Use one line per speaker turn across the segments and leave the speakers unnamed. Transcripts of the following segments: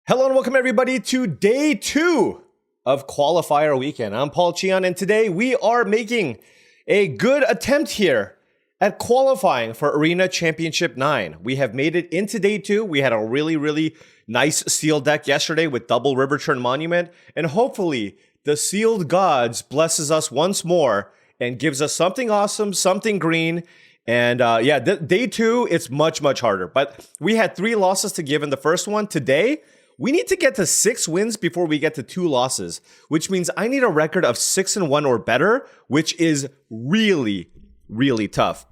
Hello and welcome everybody to day 2 of Qualifier weekend. I'm Paul Cheon and today we are making a good attempt here at qualifying for Arena Championship 9. We have made it into day 2. We had a really nice sealed deck yesterday with double River Churn Monument, and hopefully the sealed gods blesses us once more and gives us something awesome, something green. And day 2, it's much harder. But we had 3 losses to give in the first one. Today, we need to get to 6 wins before we get to 2 losses, which means I need a record of 6-1 or better, which is really tough.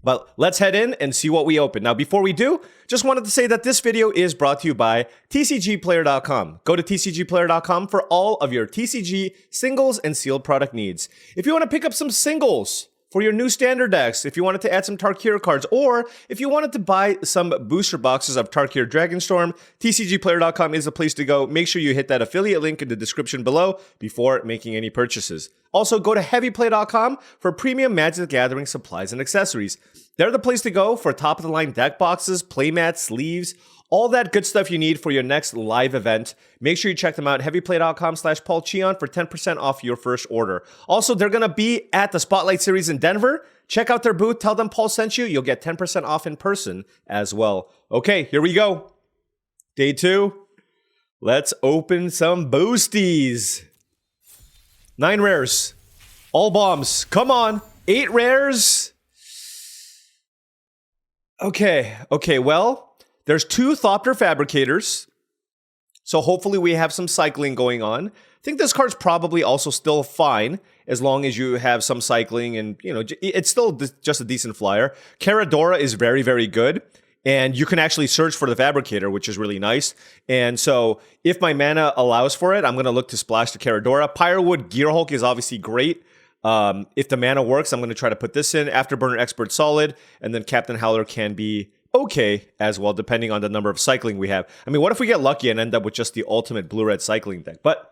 But let's head in and see what we open. Now, before we do, just wanted to say that this video is brought to you by TCGplayer.com. Go to TCGplayer.com for all of your TCG singles and sealed product needs. If you want to pick up some singles for your new standard decks, if you wanted to add some Tarkir cards, or if you wanted to buy some booster boxes of Tarkir Dragonstorm, TCGplayer.com is the place to go. Make sure you hit that affiliate link in the description below before making any purchases. Also, go to heavyplay.com for premium Magic the Gathering supplies and accessories. They're the place to go for top-of-the-line deck boxes, playmats, sleeves, all that good stuff you need for your next live event. Make sure you check them out, heavyplay.com/paulcheon for 10% off your first order. Also, they're going to be at the Spotlight Series in Denver. Check out their booth. Tell them Paul sent you. You'll get 10% off in person as well. Okay, here we go. Day 2. Let's open some boosties. 9 rares. All bombs. Come on. 8 rares. Okay, well, there's 2 Thopter Fabricators, so hopefully we have some cycling going on. I think this card's probably also still fine, as long as you have some cycling and, you know, it's still just a decent flyer. Caradora is very good, and you can actually search for the Fabricator, which is really nice. And so, if my mana allows for it, I'm going to look to splash the Caradora. Pyrowood Gearhulk is obviously great. If the mana works, I'm going to try to put this in. Afterburner Expert solid, and then Captain Howler can be okay as well, depending on the number of cycling we have. I mean, what if we get lucky and end up with just the ultimate blue-red cycling deck? But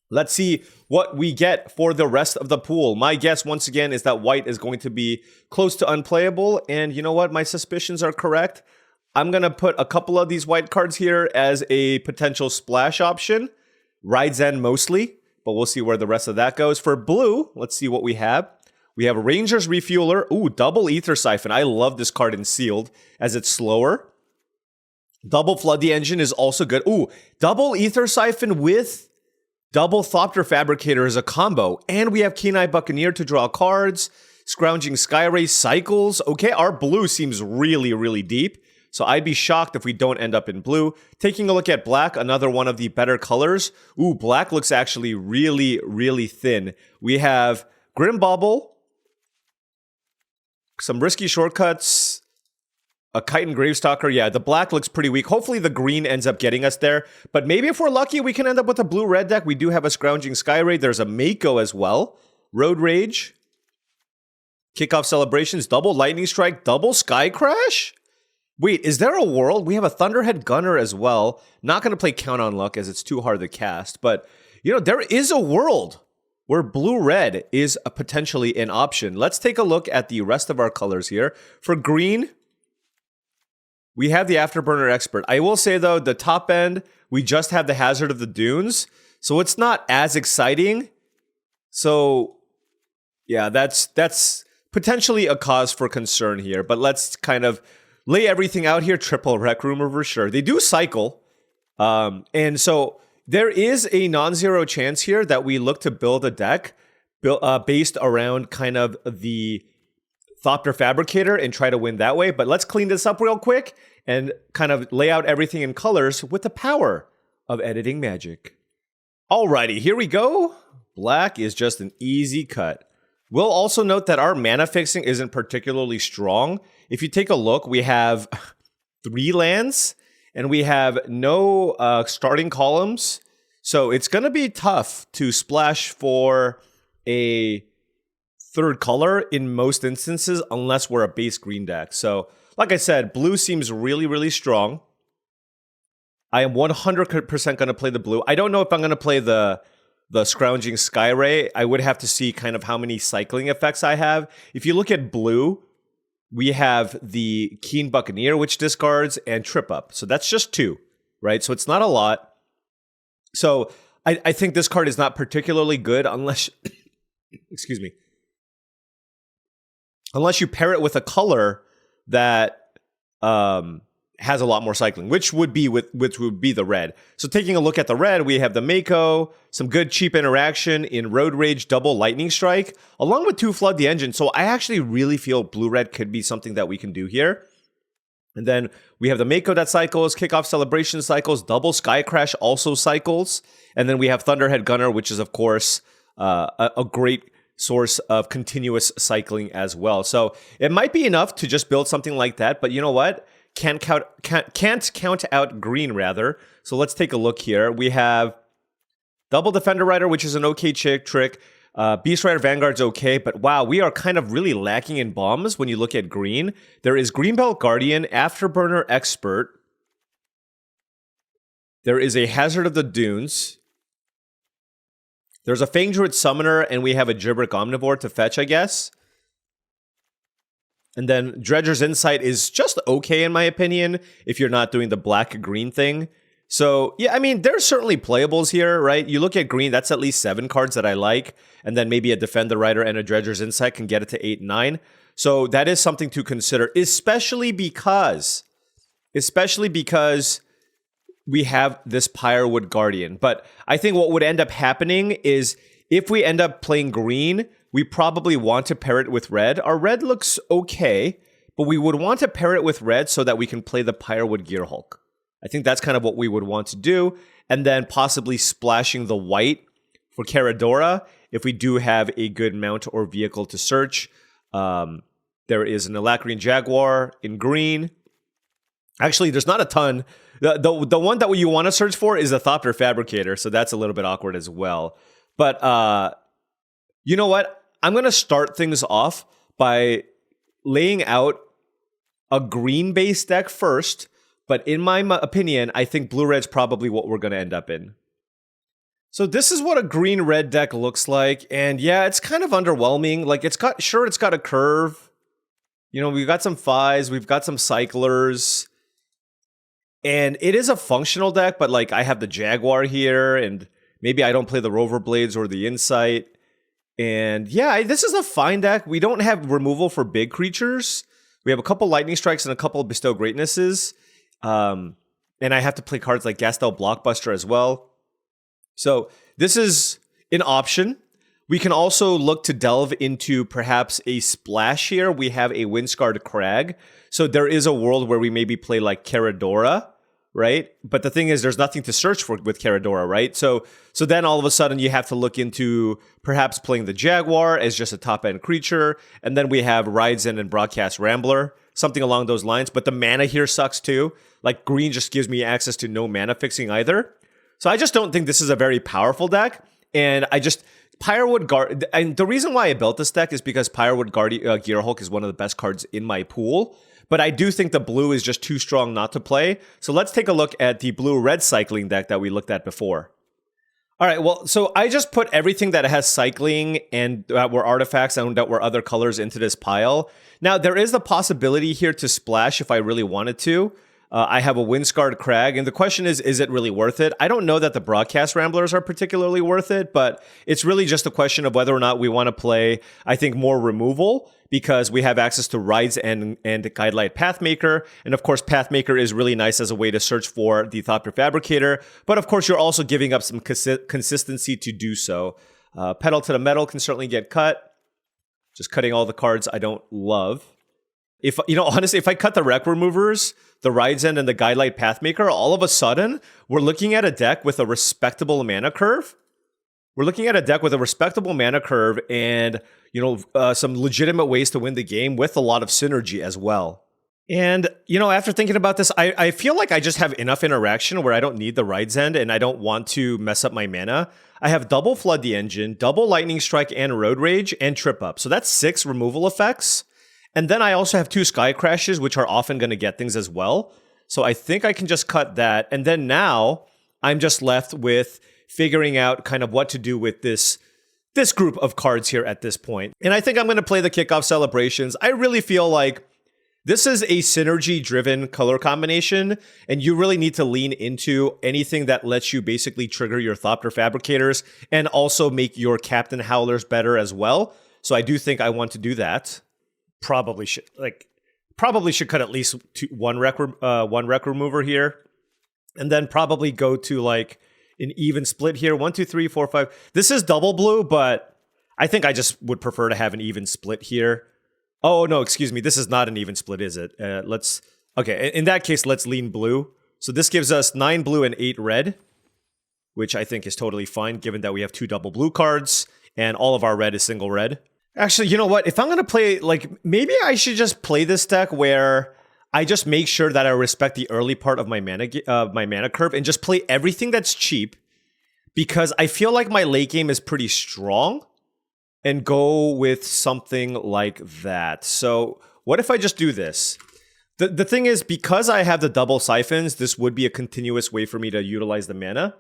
let's see what we get for the rest of the pool. My guess, once again, is that white is going to be close to unplayable, and you know what? My suspicions are correct. I'm going to put a couple of these white cards here as a potential splash option. Ride's End mostly, but we'll see where the rest of that goes. For blue, let's see what we have. We have Ranger's Refueler. Ooh, double Ether Siphon. I love this card in sealed as it's slower. Double Flood the Engine is also good. Ooh, double Ether Siphon with double Thopter Fabricator is a combo. And we have Keen-Eye Buccaneer to draw cards. Scrounging Skyray cycles. Okay, our blue seems really deep. So I'd be shocked if we don't end up in blue. Taking a look at black, another one of the better colors. Ooh, black looks actually really thin. We have Grim Bauble, some risky shortcuts, a Chitin Gravestalker. Yeah, the black looks pretty weak. Hopefully the green ends up getting us there. But maybe if we're lucky, we can end up with a blue-red deck. We do have a Scrounging Skyray. There's a Mako as well. Road Rage. Kickoff Celebrations. Double Lightning Strike. Double Sky Crash? Wait, is there a world? We have a Thunderhead Gunner as well. Not going to play Count on Luck as it's too hard to cast. But, you know, there is a world where blue-red is potentially an option. Let's take a look at the rest of our colors here. For green, we have the Afterburner Expert. I will say, though, the top end, we just have the Hazard of the Dunes, so it's not as exciting. So, yeah, that's potentially a cause for concern here. But let's kind of lay everything out here. Triple Rec Room for sure. They do cycle, and so there is a non-zero chance here that we look to build a deck based around kind of the Thopter Fabricator and try to win that way. But let's clean this up real quick and kind of lay out everything in colors with the power of editing magic. Alrighty, here we go. Black is just an easy cut. We'll also note that our mana fixing isn't particularly strong. If you take a look, we have 3 lands, and we have no starting columns. So it's going to be tough to splash for a 3rd color in most instances, unless we're a base green deck. So, like I said, blue seems really strong. I am 100% going to play the blue. I don't know if I'm going to play the Scrounging Skyray. I would have to see kind of how many cycling effects I have. If you look at blue, we have the Keen Buccaneer, which discards, and Trip Up. So that's just 2. right? So it's not a lot. So I think this card is not particularly good unless, excuse me, unless you pair it with a color that has a lot more cycling, which would be the red. So taking a look at the red, we have the Mako, some good cheap interaction in Road Rage, double Lightning Strike, along with 2 Flood the Engine. So I actually really feel blue-red could be something that we can do here. And then we have the Mako that cycles, Kickoff Celebration cycles, double Sky Crash also cycles. And then we have Thunderhead Gunner, which is, of course, a great source of continuous cycling as well. So it might be enough to just build something like that. But you know what? Can't count out green, rather. So let's take a look here. We have double Defender Rider, which is an okay trick. Beast Rider Vanguard's okay, but wow, we are kind of really lacking in bombs when you look at green. There is Greenbelt Guardian, Afterburner Expert. There is a Hazard of the Dunes. There's a Fang Druid Summoner, and we have a Gibberic Omnivore to fetch, I guess. And then Dredger's Insight is just okay, in my opinion, if you're not doing the black-green thing. So, yeah, I mean, there's certainly playables here, right? You look at green, that's at least 7 cards that I like. And then maybe a Defender Rider and a Dredger's Insight can get it to 8 and 9. So that is something to consider, especially because we have this Pyrewood Guardian. But I think what would end up happening is if we end up playing green, we probably want to pair it with red. Our red looks okay, but we would want to pair it with red so that we can play the Pyrewood Gearhulk. I think that's kind of what we would want to do. And then possibly splashing the white for Caradora if we do have a good mount or vehicle to search. There is an Alacrian Jaguar in green. Actually, there's not a ton. The one that you want to search for is the Thopter Fabricator, so that's a little bit awkward as well. But you know what? I'm going to start things off by laying out a green-based deck first. But in my opinion, I think blue-red's probably what we're going to end up in. So this is what a green-red deck looks like. And yeah, it's kind of underwhelming. Like, it's got a curve. You know, we've got some Phis, we've got some Cyclers. And it is a functional deck, but like I have the Jaguar here, and maybe I don't play the Rover Blades or the Insight. And yeah, this is a fine deck. We don't have removal for big creatures. We have a couple Lightning Strikes and a couple Bestow Greatnesses. And I have to play cards like Gastel Blockbuster as well. So this is an option. We can also look to delve into perhaps a splash here. We have a Windscarred Crag. So there is a world where we maybe play like Caradora, right? But the thing is, there's nothing to search for with Caradora, right? So then all of a sudden you have to look into perhaps playing the Jaguar as just a top-end creature. And then we have Rides In and Broadcast Rambler, something along those lines. But the mana here sucks too. Like green just gives me access to no mana fixing either. So I just don't think this is a very powerful deck. And Pyrewood Guard, and the reason why I built this deck is because Pyrewood Gearhulk is one of the best cards in my pool. But I do think the blue is just too strong not to play. So let's take a look at the blue-red cycling deck that we looked at before. All right, well, so I just put everything that has cycling and that were artifacts and that were other colors into this pile. Now, there is the possibility here to splash if I really wanted to. I have a Windscarred Crag, and the question is it really worth it? I don't know that the Broadcast Ramblers are particularly worth it, but it's really just a question of whether or not we want to play, I think, more removal, because we have access to Rides and Guidelight Pathmaker, and of course, Pathmaker is really nice as a way to search for the Thopter Fabricator, but of course, you're also giving up some consistency to do so. Pedal to the Metal can certainly get cut, just cutting all the cards I don't love. Honestly, if I cut the Rec Removers, the Rides End, and the Guidelight Pathmaker, all of a sudden, we're looking at a deck with a respectable mana curve. And, some legitimate ways to win the game with a lot of synergy as well. And, after thinking about this, I feel like I just have enough interaction where I don't need the Rides End and I don't want to mess up my mana. I have double Flood the Engine, double Lightning Strike and Road Rage, and Trip Up. So that's 6 removal effects. And then I also have 2 Sky Crashes, which are often going to get things as well. So I think I can just cut that. And then now I'm just left with figuring out kind of what to do with this group of cards here at this point. And I think I'm going to play the Kickoff Celebrations. I really feel like This is a synergy-driven color combination, and you really need to lean into anything that lets you basically trigger your Thopter Fabricators and also make your Captain Howlers better as well. So I do think I want to do that. Probably should cut at least one rec remover here, and then probably go to like an even split here. 1, 2, 3, 4, 5. This is double blue, but I think I just would prefer to have an even split here. Oh, no, excuse me. This is not an even split, is it? Okay, in that case, let's lean blue. So this gives us 9 blue and 8 red, which I think is totally fine, given that we have 2 double blue cards, and all of our red is single red. Actually, you know what? If I'm going to play, like, maybe I should just play this deck where I just make sure that I respect the early part of my mana curve and just play everything that's cheap, because I feel like my late game is pretty strong. And go with something like that. So what if I just do this? The thing is, because I have the double siphons, this would be a continuous way for me to utilize the mana.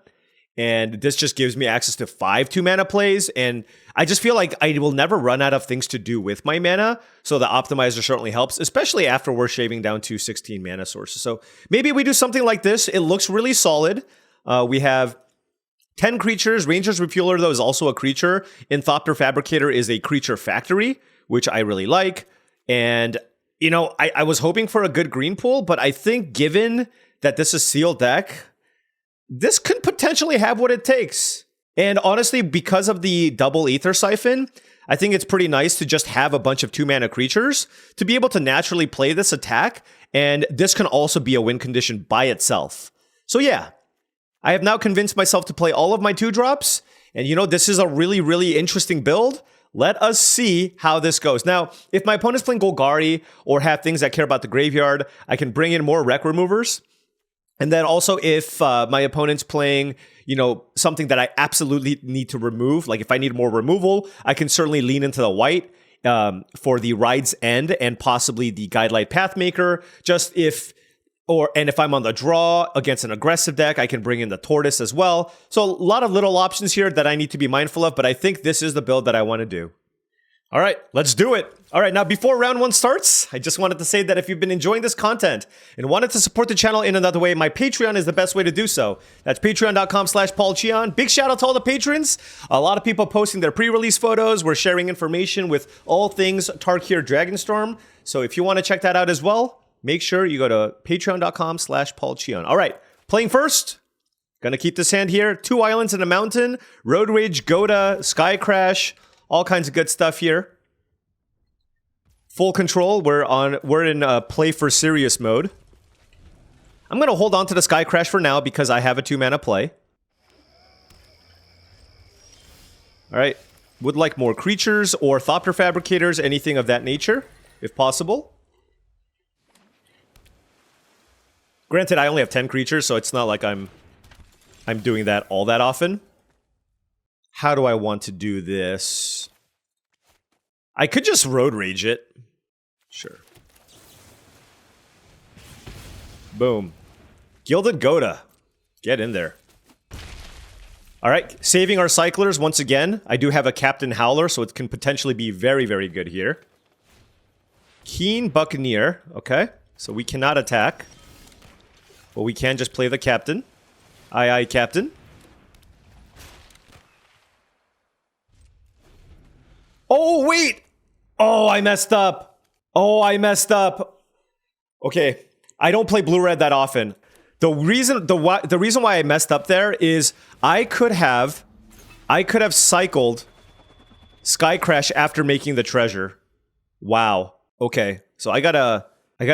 And this just gives me access to 5 2-mana plays. And I just feel like I will never run out of things to do with my mana. So the optimizer certainly helps, especially after we're shaving down to 16 mana sources. So maybe we do something like this. It looks really solid. We have 10 creatures. Ranger's Refueler, though, is also a creature. And Thopter Fabricator is a creature factory, which I really like. And, you know, I was hoping for a good green pool, but I think given that this is sealed deck, this could potentially have what it takes. And honestly, because of the double Aether Siphon, I think it's pretty nice to just have a bunch of 2-mana creatures to be able to naturally play this attack. And this can also be a win condition by itself. So yeah. I have now convinced myself to play all of my 2-drops, and you know, this is a really, really interesting build. Let us see how this goes. Now, if my opponent's playing Golgari or have things that care about the graveyard, I can bring in more rec removers. And then also if my opponent's playing, you know, something that I absolutely need to remove, like if I need more removal, I can certainly lean into the white for the Ride's End and possibly the Guidelight Pathmaker, and if I'm on the draw against an aggressive deck, I can bring in the Tortoise as well. So a lot of little options here that I need to be mindful of, but I think this is the build that I want to do. All right, let's do it. All right, now before round 1 starts, I just wanted to say that if you've been enjoying this content and wanted to support the channel in another way, my Patreon is the best way to do so. That's patreon.com/paulcheon. Big shout out to all the patrons. A lot of people posting their pre-release photos. We're sharing information with all things Tarkir Dragonstorm. So if you want to check that out as well, make sure you go to patreon.com/paulcheon. All right, playing first. Gonna keep this hand here. 2 islands and a mountain. Road Rage, Goda, Sky Crash. All kinds of good stuff here. Full control. We're in play for serious mode. I'm gonna hold on to the Sky Crash for now because I have a 2-mana play. All right. Would like more creatures or Thopter Fabricators, anything of that nature, if possible. Granted, I only have 10 creatures, so it's not like I'm doing that all that often. How do I want to do this? I could just Road Rage it. Sure. Boom. Gilded Goda. Get in there. All right, saving our cyclers once again. I do have a Captain Howler, so it can potentially be very, very good here. Keen Buccaneer. Okay, so we cannot attack. But we can just play the Captain. Aye, aye, Captain. Oh, wait! Oh, I messed up. Oh, I messed up. Okay, I don't play blue-red that often. The reason why I messed up there is I could have cycled Sky Crash after making the treasure. Wow. Okay, so I gotta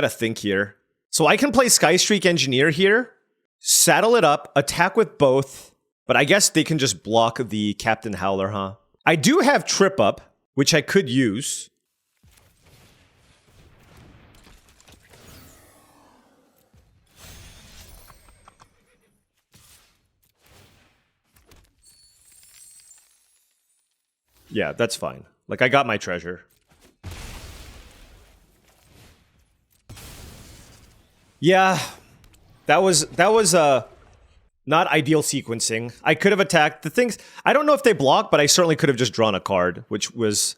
think here. So I can play Skystreak Engineer here, saddle it up, attack with both, but I guess they can just block the Captain Howler, huh? I do have Trip Up, which I could use. Yeah, that's fine. Like, I got my treasure. Yeah, that was not ideal sequencing. I could have attacked the things. I don't know if they block, but I certainly could have just drawn a card, which was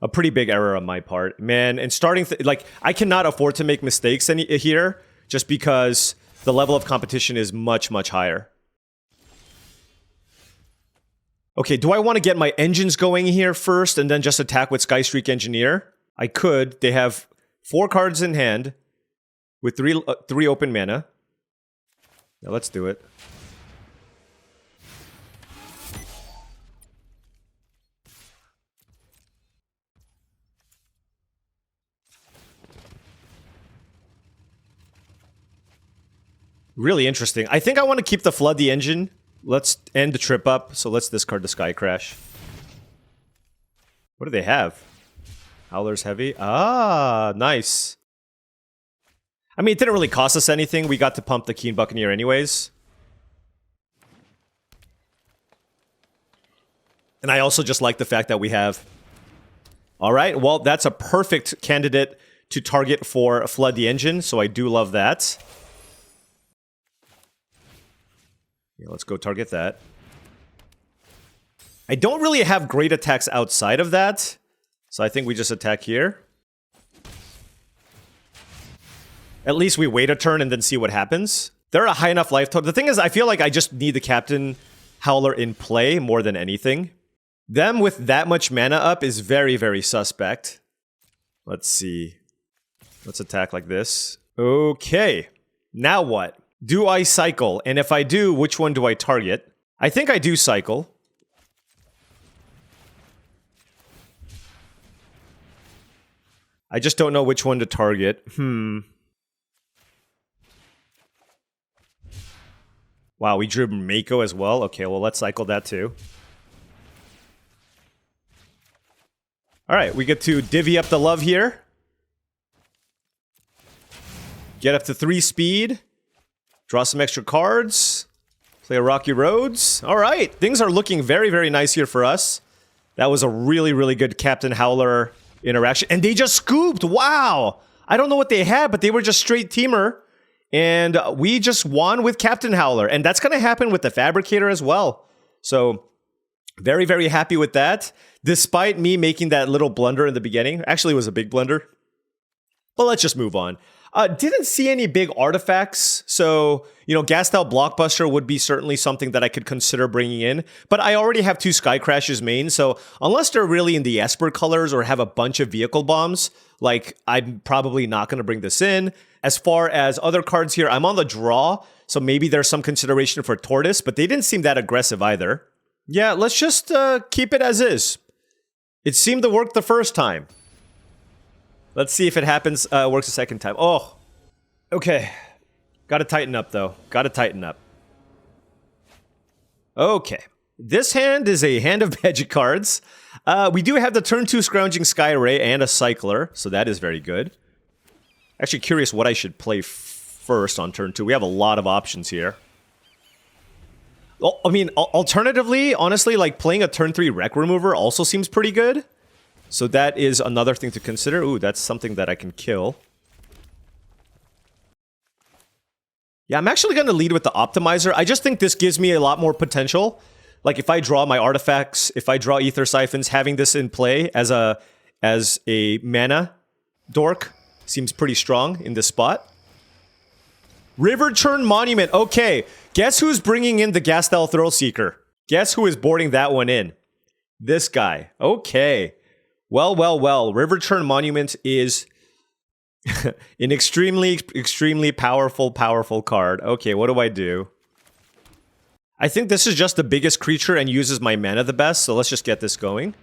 A pretty big error on my part, man. And starting like I cannot afford to make mistakes here, just because the level of competition is much higher. Okay, do I want to get my engines going here first and then just attack with Skystreak Engineer? I could. They have 4 cards in hand with 3 open mana. Now let's do it. Really interesting. I think I want to keep the Flood the Engine. Let's end the trip up. So let's discard the Sky Crash. What do they have? Howler's Heavy. Ah, nice. I mean, it didn't really cost us anything. We got to pump the Keen Buccaneer anyways. And I also just like the fact that we have... Alright, well, that's a perfect candidate to target for Flood the Engine, so I do love that. Yeah, let's go target that. I don't really have great attacks outside of that, so I think we just attack here. At least we wait a turn and then see what happens. They're a high enough life total. The thing is, I feel like I just need the Captain Howler in play more than anything. Them with that much mana up is very suspect. Let's see. Let's attack like this. Okay. Now what? Do I cycle? And if I do, which one do I target? I think I do cycle. I just don't know which one to target. Wow, we drew Mako as well. Okay, well, let's cycle that too. Alright, we get to divvy up the love here. Get up to 3 speed. Draw some extra cards. Play a Rocky Roads. Alright, things are looking very nice here for us. That was a really good Captain Howler interaction. And they just scooped! Wow! I don't know what they had, but they were just straight teamer. And we just won with Captain Howler. And that's going to happen with the Fabricator as well. So, very happy with that. Despite me making that little blunder in the beginning. Actually, it was a big blunder. But let's just move on. Didn't see any big artifacts, so, you know, Gassed Out Blockbuster would be certainly something that I could consider bringing in, but I already have 2 Sky Crashes main, so unless they're really in the Esper colors or have a bunch of vehicle bombs, like, I'm probably not going to bring this in. As far as other cards here, I'm on the draw, so maybe there's some consideration for Tortoise, but they didn't seem that aggressive either. Yeah, let's just keep it as is. It seemed to work the first time. Let's see if it happens, works a second time. Oh, okay. Gotta tighten up, though. Gotta tighten up. Okay. This hand is a hand of magic cards. We do have the turn 2 Scrounging Skyray and a Cycler, so that is very good. Actually curious what I should play first on turn 2. We have a lot of options here. Well, I mean, alternatively, honestly, like playing a turn 3 Wreck Remover also seems pretty good. So that is another thing to consider. Ooh, that's something that I can kill. Yeah, I'm actually going to lead with the Optimizer. I just think this gives me a lot more potential. Like, if I draw my artifacts, if I draw Ether Siphons, having this in play as a mana dork seems pretty strong in this spot. River Churn Monument. Okay, guess who's bringing in the Gastel Thrillseeker? Guess who is boarding that one in? This guy. Okay. Well. River Churn Monument is an extremely powerful card. Okay, what do I do? I think this is just the biggest creature and uses my mana the best, so let's just get this going.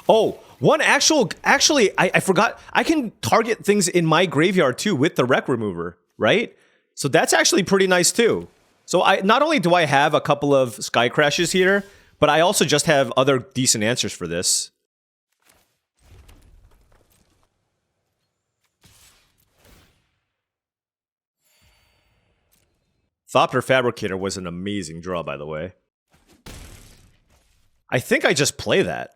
Oh, actually, I forgot. I can target things in my graveyard too with the Wreck Remover, right? So that's actually pretty nice too. So not only do I have a couple of Sky Crashes here, but I also just have other decent answers for this. Thopter Fabricator was an amazing draw, by the way. I think I just play that.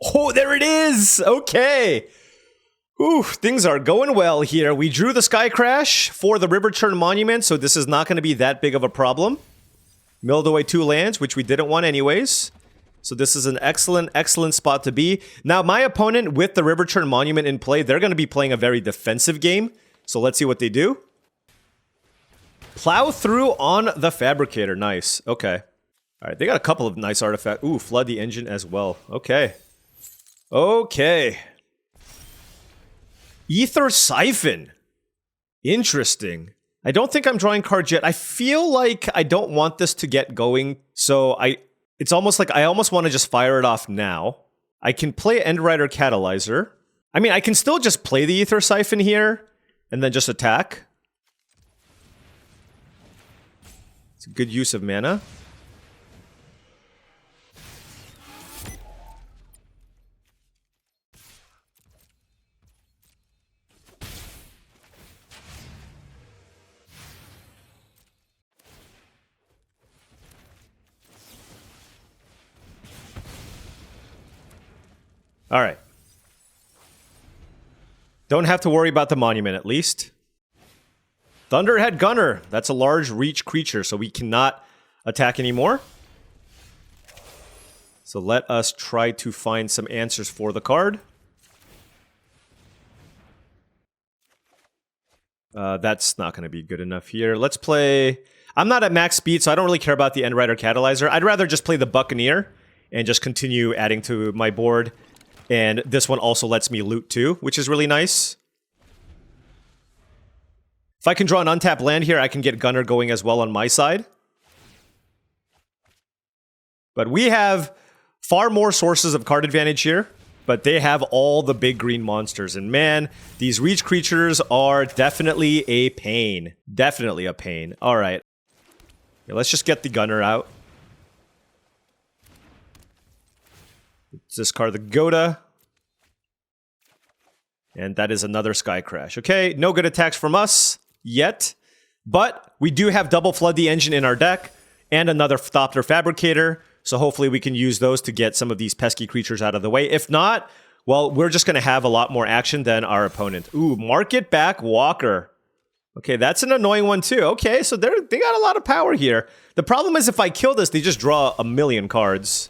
Oh, there it is! Okay. Ooh, things are going well here. We drew the Sky Crash for the River Churn Monument, so this is not going to be that big of a problem. Milled away 2 lands, which we didn't want anyways. So this is an excellent, excellent spot to be. Now, my opponent with the River Churn Monument in play, they're going to be playing a very defensive game. So let's see what they do. Plow through on the Fabricator. Nice. Okay. All right, they got a couple of nice artifacts. Ooh, flood the engine as well. Okay. Okay. Ether Siphon. Interesting. I don't think I'm drawing cards yet. I feel like I don't want this to get going, so it's almost like I almost want to just fire it off now. I can play Endrider Catalyzer. I mean, I can still just play the Ether Siphon here and then just attack. It's a good use of mana. All right. Don't have to worry about the monument, at least. Thunderhead Gunner. That's a large reach creature, so we cannot attack anymore. So let us try to find some answers for the card. That's not going to be good enough here. Let's play... I'm not at max speed, so I don't really care about the Endrider Catalyzer. I'd rather just play the Buccaneer and just continue adding to my board. And this one also lets me loot too, which is really nice. If I can draw an untapped land here, I can get Gunner going as well on my side. But we have far more sources of card advantage here, but they have all the big green monsters. And man, these reach creatures are definitely a pain. Definitely a pain. All right. Yeah, let's just get the Gunner out. Let's discard the Goda. And that is another Sky Crash. Okay, no good attacks from us yet. But we do have double Flood the Engine in our deck. And another Thopter Fabricator. So hopefully we can use those to get some of these pesky creatures out of the way. If not, well, we're just going to have a lot more action than our opponent. Ooh, Market Back Walker. Okay, that's an annoying one too. Okay, so they got a lot of power here. The problem is if I kill this, they just draw a million cards.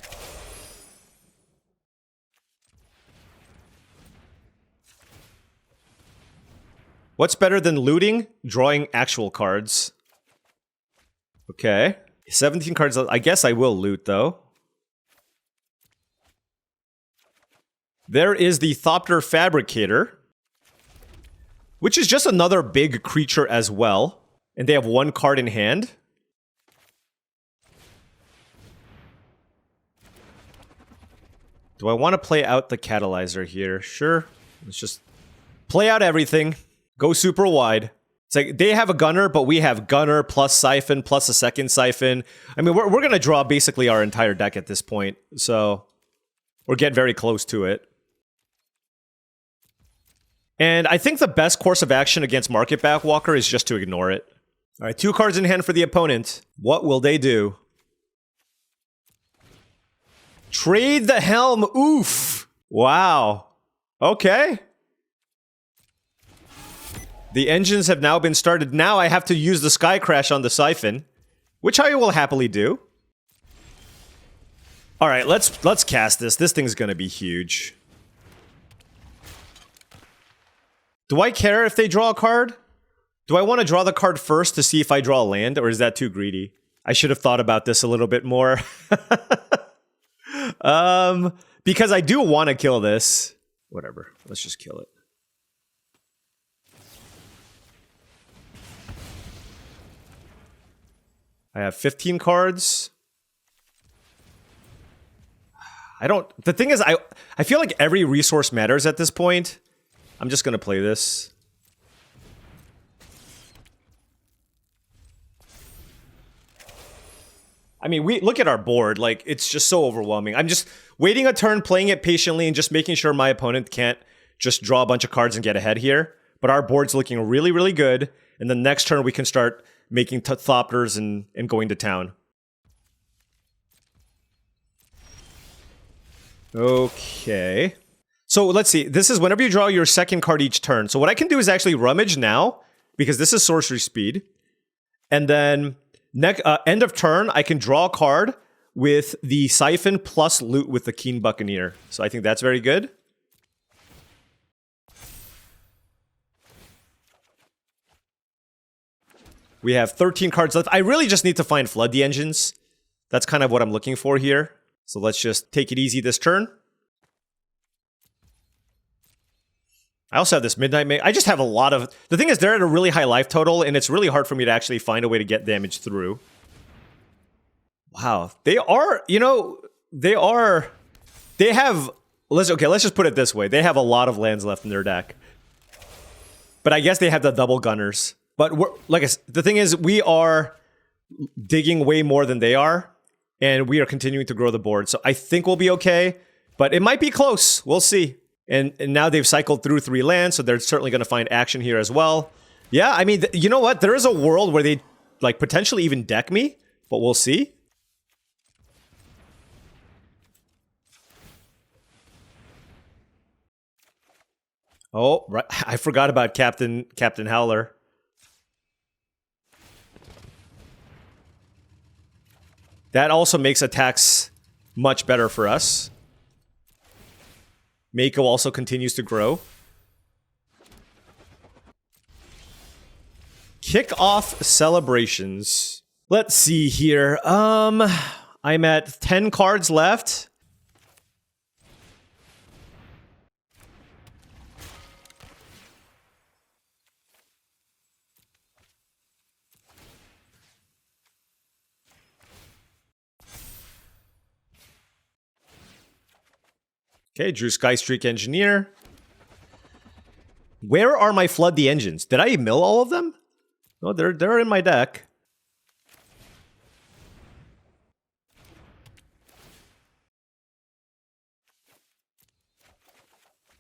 What's better than looting? Drawing actual cards. Okay. 17 cards. I guess I will loot, though. There is the Thopter Fabricator, which is just another big creature as well. And they have 1 card in hand. Do I want to play out the Catalyzer here? Sure. Let's just play out everything. Go super wide. It's like they have a Gunner, but we have Gunner plus Siphon plus a second Siphon. I mean, we're going to draw basically our entire deck at this point. So we're getting very close to it. And I think the best course of action against Market Back Walker is just to ignore it. All right, 2 cards in hand for the opponent. What will they do? Trade the Helm. Oof. Wow. Okay. The engines have now been started. Now I have to use the Sky Crash on the Siphon, which I will happily do. All right, let's cast this. This thing's going to be huge. Do I care if they draw a card? Do I want to draw the card first to see if I draw a land, or is that too greedy? I should have thought about this a little bit more. Because I do want to kill this. Whatever, let's just kill it. I have 15 cards. The thing is, I feel like every resource matters at this point. I'm just gonna play this. I mean, look at our board. Like, it's just so overwhelming. I'm just waiting a turn, playing it patiently, and just making sure my opponent can't just draw a bunch of cards and get ahead here. But our board's looking really, really good. And the next turn, we can start making Thopters and going to town. Okay. So let's see. This is whenever you draw your second card each turn. So what I can do is actually rummage now, because this is sorcery speed. And then end of turn, I can draw a card with the Siphon plus loot with the Keen Buccaneer. So I think that's very good. We have 13 cards left. I really just need to find Flood the Engines. That's kind of what I'm looking for here. So let's just take it easy this turn. I also have this Midnight Mage. I just have a lot of... The thing is, they're at a really high life total, and it's really hard for me to actually find a way to get damage through. Wow. They are... You know, they are... They have... let's just put it this way. They have a lot of lands left in their deck. But I guess they have the double gunners. But the thing is, we are digging way more than they are, and we are continuing to grow the board. So I think we'll be okay, but it might be close. We'll see. And now they've cycled through 3 lands, so they're certainly going to find action here as well. Yeah, I mean, you know what? There is a world where they like potentially even deck me, but we'll see. Oh, right. I forgot about Captain Howler. That also makes attacks much better for us. Mako also continues to grow. Kick off celebrations. Let's see here. I'm at 10 cards left. Okay, drew Skystreak Engineer. Where are my Flood the Engines? Did I mill all of them? No, they're in my deck.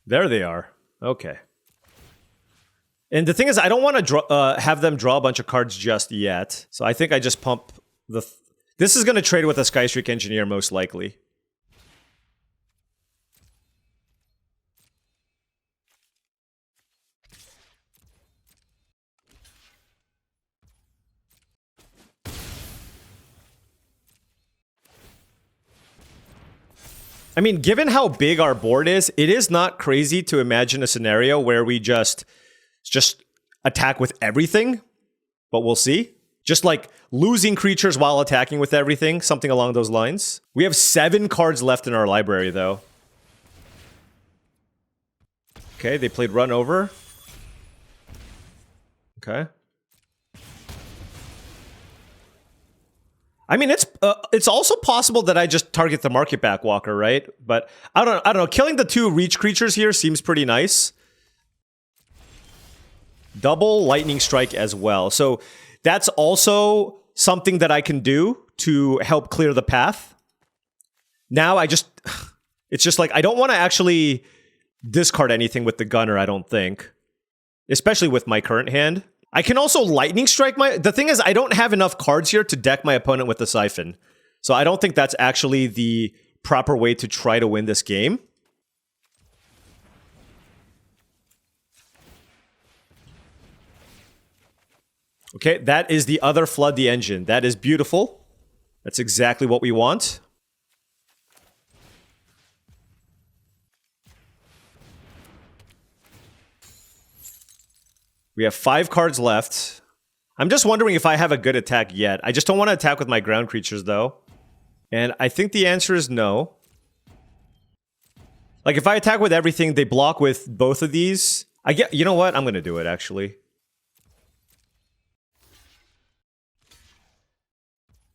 There they are. Okay. And the thing is, I don't want to have them draw a bunch of cards just yet. So I think I just pump the... This is going to trade with a Skystreak Engineer, most likely. I mean, given how big our board is, it is not crazy to imagine a scenario where we just attack with everything, but we'll see. Just like losing creatures while attacking with everything, something along those lines. We have 7 cards left in our library, though. Okay, they played Run Over. Okay. I mean, it's also possible that I just target the Market Backwalker, right? But I don't know. Killing the 2 reach creatures here seems pretty nice. Double Lightning Strike as well. So that's also something that I can do to help clear the path. Now it's just like I don't want to actually discard anything with the Gunner, I don't think. Especially with my current hand. I can also Lightning Strike my... The thing is, I don't have enough cards here to deck my opponent with the Siphon. So I don't think that's actually the proper way to try to win this game. Okay, that is the other Flood the Engine. That is beautiful. That's exactly what we want. We have 5 cards left. I'm just wondering if I have a good attack yet. I just don't want to attack with my ground creatures, though. And I think the answer is no. Like, if I attack with everything, they block with both of these. You know what? I'm going to do it, actually.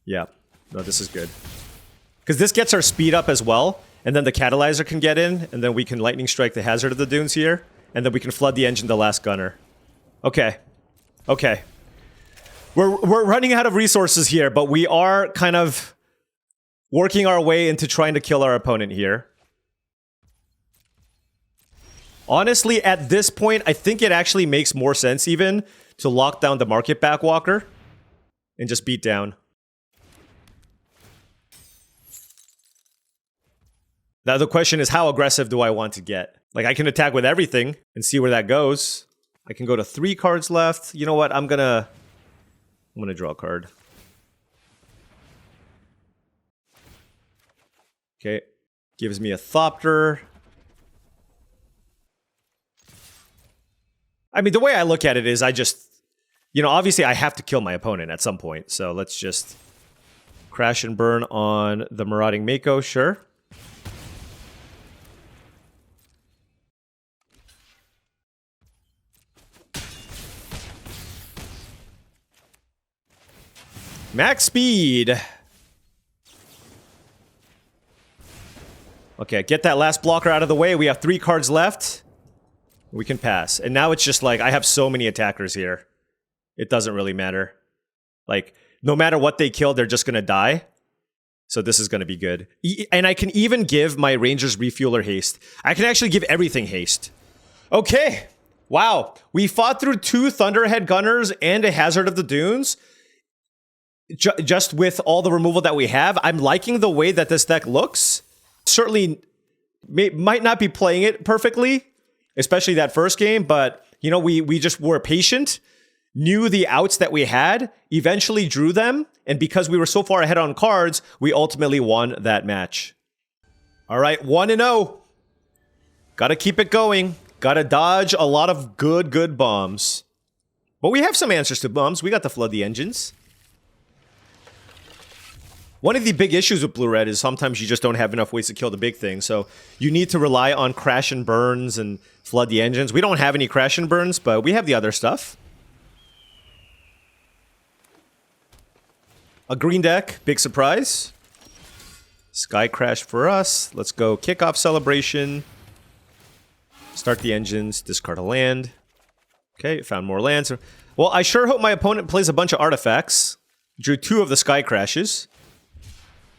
Yeah. No, this is good. Because this gets our speed up as well. And then the Catalyzer can get in. And then we can Lightning Strike the Hazard of the Dunes here. And then we can Flood the Engine the last Gunner. Okay. Okay. We're running out of resources here, but we are kind of working our way into trying to kill our opponent here. Honestly, at this point, I think it actually makes more sense even to lock down the Market Backwalker and just beat down. Now the question is, how aggressive do I want to get? Like, I can attack with everything and see where that goes. I can go to 3 cards left. You know what? I'm gonna draw a card. Okay. Gives me a Thopter. I mean, the way I look at it is I just, you know, obviously I have to kill my opponent at some point. So let's just crash and burn on the Marauding Mako, sure. Max speed. Okay, get that last blocker out of the way. We have 3 cards left. We can pass. And now it's just like, I have so many attackers here. It doesn't really matter. Like, no matter what they kill, they're just going to die. So this is going to be good. And I can even give my Rangers Refueler haste. I can actually give everything haste. Okay. Wow. We fought through 2 Thunderhead Gunners and a Hazard of the Dunes. Just with all the removal that we have. I'm liking the way that this deck looks. Certainly might not be playing it perfectly, especially that first game, but you know, we just were patient, knew the outs that we had, eventually drew them, and because we were so far ahead on cards, we ultimately won that match. All right, 1-0. Gotta keep it going. Gotta dodge a lot of good bombs. But we have some answers to bombs. We got to flood the engines. One of the big issues with blue-red is sometimes you just don't have enough ways to kill the big thing, so you need to rely on crash and burns and flood the engines. We don't have any crash and burns, but we have the other stuff. A green deck, big surprise. Sky Crash for us. Let's go kickoff celebration. Start the engines, discard a land. Okay, found more lands. Well, I sure hope my opponent plays a bunch of artifacts. Drew 2 of the Sky Crashes.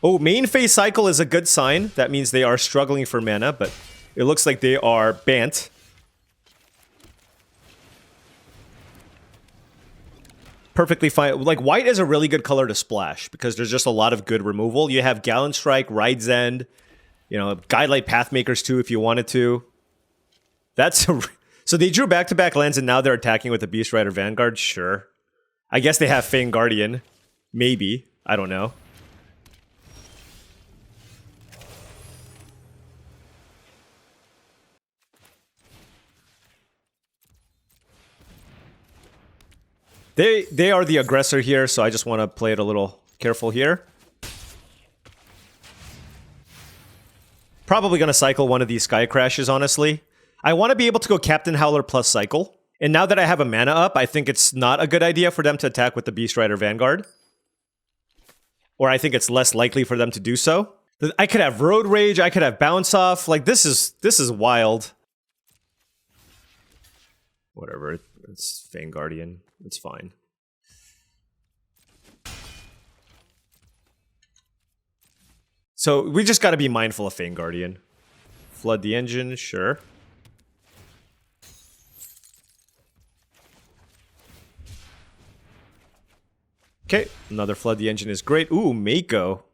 Oh, main phase cycle is a good sign. That means they are struggling for mana, but it looks like they are bant. Perfectly fine. Like, white is a really good color to splash because there's just a lot of good removal. You have Gallant Strike, Ride's End, you know, Guidelight Pathmakers too if you wanted to. That's a... So they drew back-to-back lands and now they're attacking with the Beast Rider Vanguard? Sure. I guess they have Fang Guardian. Maybe. I don't know. They are the aggressor here, so I just want to play it a little careful here. Probably going to cycle one of these Sky Crashes, honestly. I want to be able to go Captain Howler plus cycle. And now that I have a mana up, I think it's not a good idea for them to attack with the Beast Rider Vanguard. Or I think it's less likely for them to do so. I could have Road Rage, I could have Bounce Off. Like, this is wild. Whatever, it's Fang Guardian. It's fine. So we just got to be mindful of Fang Guardian. Flood the engine, sure. Okay, another Flood the engine is great. Ooh, Mako.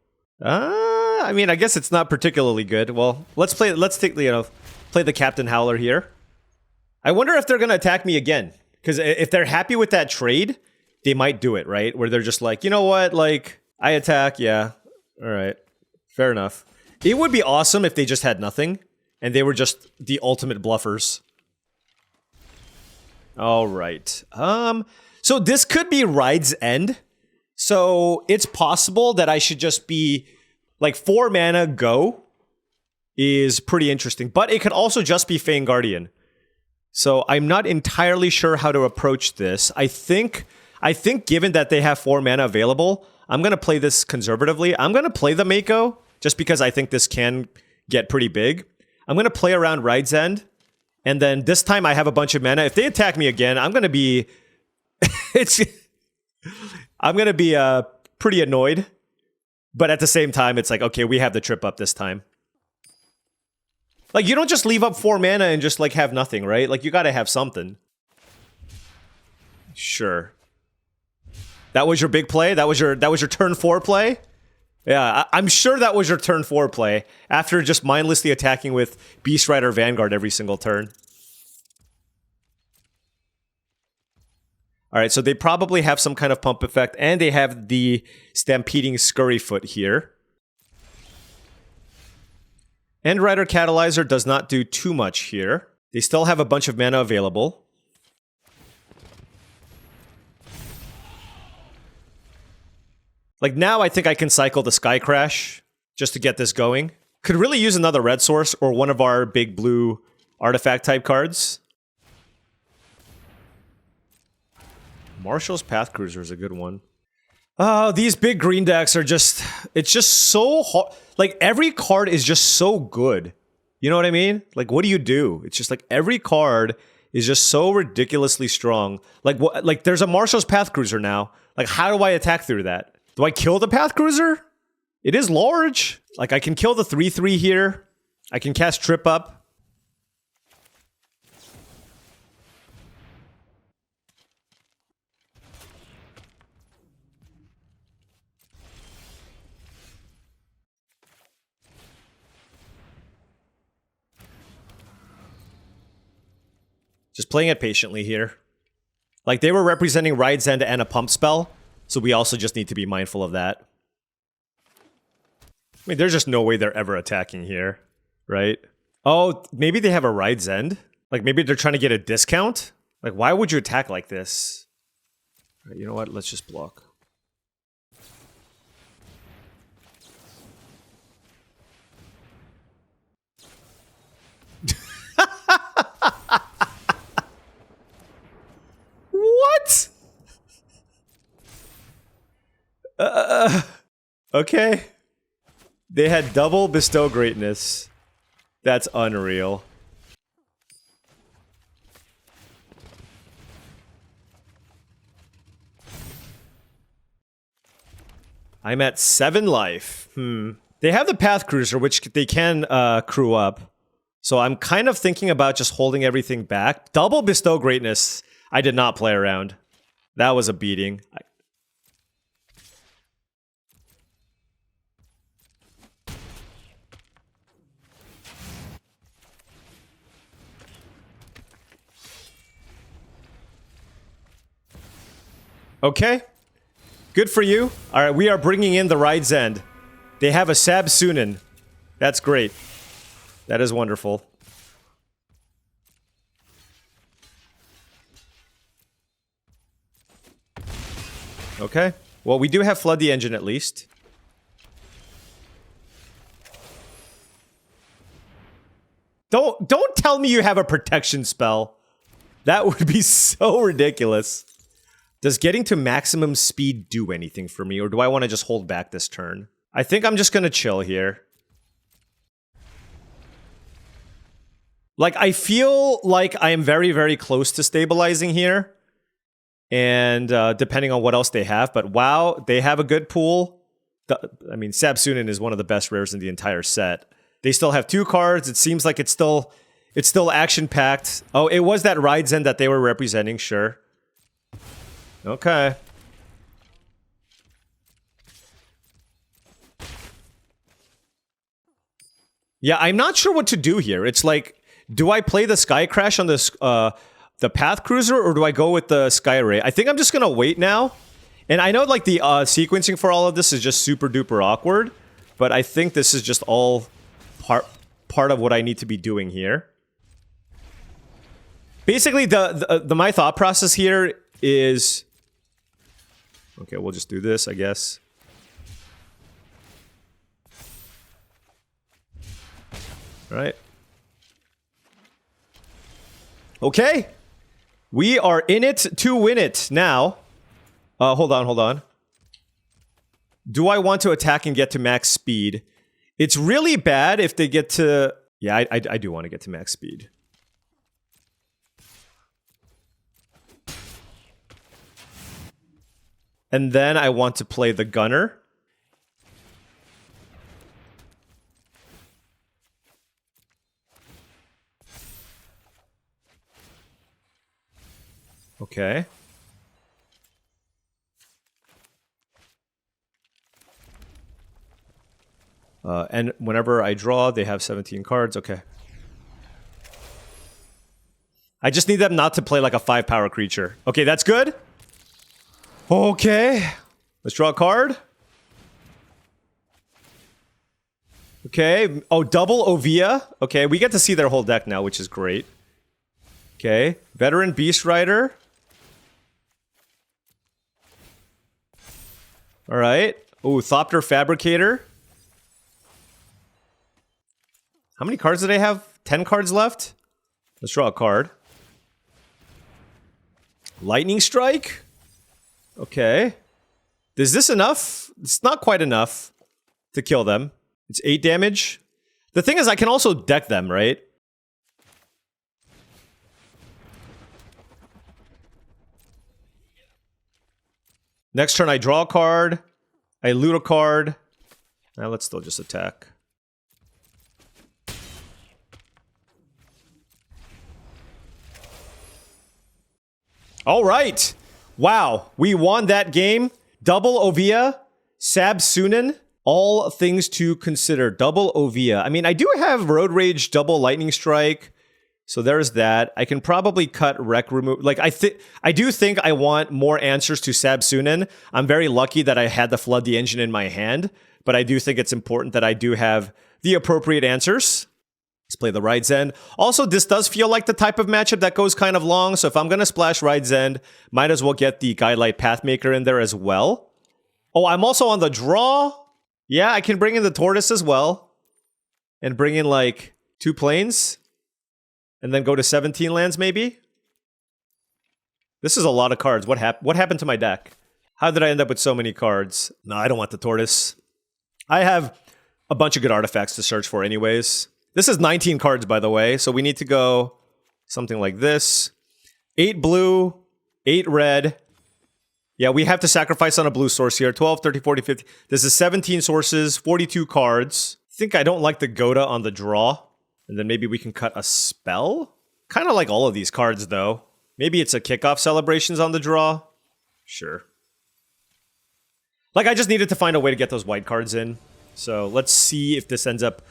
I mean, I guess it's not particularly good. Well, let's play the Captain Howler here. I wonder if they're going to attack me again. Because if they're happy with that trade, they might do it, right? Where they're just like, you know what, like, I attack, yeah. All right, fair enough. It would be awesome if they just had nothing, and they were just the ultimate bluffers. All right. So this could be Ride's End. So it's possible that I should just be, like, 4 mana go is pretty interesting. But it could also just be Fang Guardian. So I'm not entirely sure how to approach this. I think given that they have 4 mana available, I'm going to play this conservatively. I'm going to play the Mako just because I think this can get pretty big. I'm going to play around Ride's End. And then this time I have a bunch of mana. If they attack me again, I'm going to be... I'm going to be pretty annoyed. But at the same time, it's like, okay, we have the trip up this time. Like, you don't just leave up 4 mana and just, like, have nothing, right? Like, you gotta have something. Sure. That was your big play? That was your turn 4 play? Yeah, I'm sure that was your turn 4 play, after just mindlessly attacking with Beast Rider Vanguard every single turn. Alright, so they probably have some kind of pump effect, and they have the Stampeding Scurryfoot here. End Rider Catalyzer does not do too much here. They still have a bunch of mana available. Like, now I think I can cycle the Sky Crash just to get this going. Could really use another red source or one of our big blue artifact type cards. Marshall's Path Cruiser is a good one. Oh, these big green decks are just... It's just so hard. Like, every card is just so good. You know what I mean? Like, what do you do? It's just like every card is just so ridiculously strong. Like, what? Like, there's a Marshall's Path Cruiser now. Like, how do I attack through that? Do I kill the Path Cruiser? It is large. Like, I can kill the 3/3 here. I can cast Trip Up. Just playing it patiently here. Like, they were representing Ride's End and a pump spell, so we also just need to be mindful of that. I mean, there's just no way they're ever attacking here, right? Oh, maybe they have a Ride's End? Like, maybe they're trying to get a discount? Like, why would you attack like this? Right, you know what? Let's just block. What? Okay. They had double Bestow Greatness. That's unreal. I'm at 7 life. They have the Path Cruiser, which they can crew up. So I'm kind of thinking about just holding everything back. Double Bestow Greatness, I did not play around. That was a beating. Okay. Good for you. Alright, we are bringing in the Ride's End. They have a Sabsunin. That's great. That is wonderful. Okay. Well, we do have Flood the Engine at least. Don't tell me you have a protection spell. That would be so ridiculous. Does getting to maximum speed do anything for me, or do I want to just hold back this turn? I think I'm just gonna chill here. Like, I feel like I am very, very close to stabilizing here. And depending on what else they have. But wow, they have a good pool. I mean, Sabsunin is one of the best rares in the entire set. They still have 2 cards. It seems like it's still action-packed. Oh, it was that Ride's End that they were representing, sure. Okay. Yeah, I'm not sure what to do here. It's like, do I play the Sky Crash on this, the Path Cruiser, or do I go with the Sky Ray? I think I'm just gonna wait now. And I know, like, the sequencing for all of this is just super duper awkward, but I think this is just all part of what I need to be doing here. Basically, my thought process here is... Okay, we'll just do this, I guess. All right. Okay. We are in it to win it now. Hold on. Do I want to attack and get to max speed? It's really bad if they get to... Yeah, I do want to get to max speed. And then I want to play the Gunner. Okay. And whenever I draw, they have 17 cards. Okay. I just need them not to play like a 5-power creature. Okay, that's good. Okay. Let's draw a card. Okay. Oh, double Ovia. Okay, we get to see their whole deck now, which is great. Okay. Veteran Beast Rider. Alright. Ooh, Thopter Fabricator. How many cards do they have? 10 cards left? Let's draw a card. Lightning Strike? Okay. Is this enough? It's not quite enough to kill them. It's 8 damage. The thing is, I can also deck them, right? Next turn, I draw a card. I loot a card. Now let's still just attack. All right. Wow. We won that game. Double Ovia. Sab Sunan. All things to consider. Double Ovia. I mean, I do have Road Rage, double Lightning Strike. So there's that. I can probably cut Rec Remove. Like, I do think I want more answers to Sab Sunan. I'm very lucky that I had the Flood the Engine in my hand. But I do think it's important that I do have the appropriate answers. Let's play the Ride's End. Also, this does feel like the type of matchup that goes kind of long, so if I'm going to splash Ride's End, might as well get the Guidelight Pathmaker in there as well. Oh, I'm also on the draw. Yeah, I can bring in the Tortoise as well. And bring in, like, 2 planes. And then go to 17 lands, maybe? This is a lot of cards. What happened to my deck? How did I end up with so many cards? No, I don't want the Tortoise. I have a bunch of good artifacts to search for anyways. This is 19 cards, by the way, so we need to go something like this. 8 blue, 8 red. Yeah, we have to sacrifice on a blue source here. 12, 30, 40, 50. This is 17 sources, 42 cards. I think I don't like the Goda on the draw. And then maybe we can cut a spell? Kind of like all of these cards, though. Maybe it's a Kickoff Celebrations on the draw. Sure. Like, I just needed to find a way to get those white cards in. So let's see if this ends up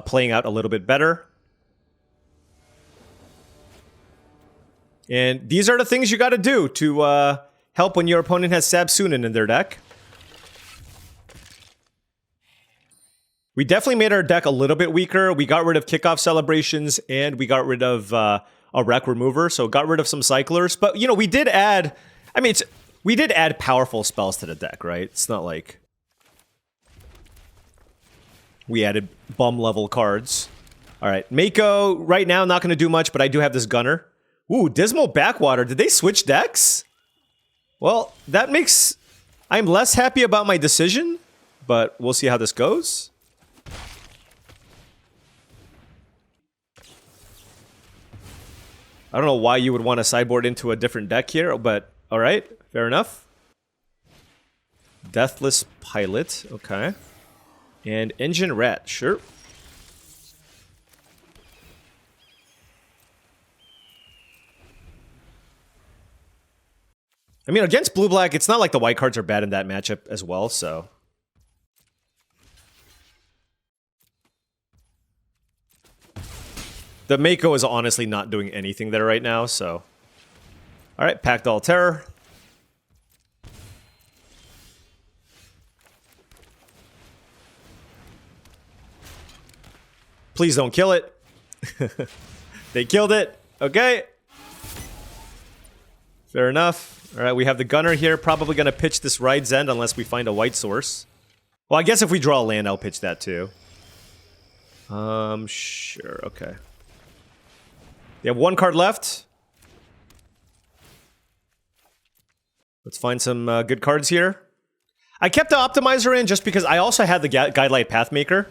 playing out a little bit better. And these are the things you gotta do to help when your opponent has Sab Sunan in their deck. We definitely made our deck a little bit weaker. We got rid of Kickoff Celebrations, and we got rid of a Rec Remover, so got rid of some Cyclers. But, you know, we did add... I mean, we did add powerful spells to the deck, right? It's not like... we added bum-level cards. Alright, Mako, right now, not going to do much, but I do have this Gunner. Ooh, Dismal Backwater. Did they switch decks? Well, that makes... I'm less happy about my decision, but we'll see how this goes. I don't know why you would want to sideboard into a different deck here, but alright, fair enough. Deathless Pilot, okay. And Engine Rat, sure. I mean, against blue-black, it's not like the white cards are bad in that matchup as well, so... The Mako is honestly not doing anything there right now, so... Alright, Pact All Terror. Please don't kill it. They killed it. Okay. Fair enough. Alright, we have the Gunner here. Probably going to pitch this Ride's End unless we find a white source. Well, I guess if we draw a land, I'll pitch that too. Sure, okay. They have 1 card left. Let's find some good cards here. I kept the Optimizer in just because I also had the Guidelight Pathmaker.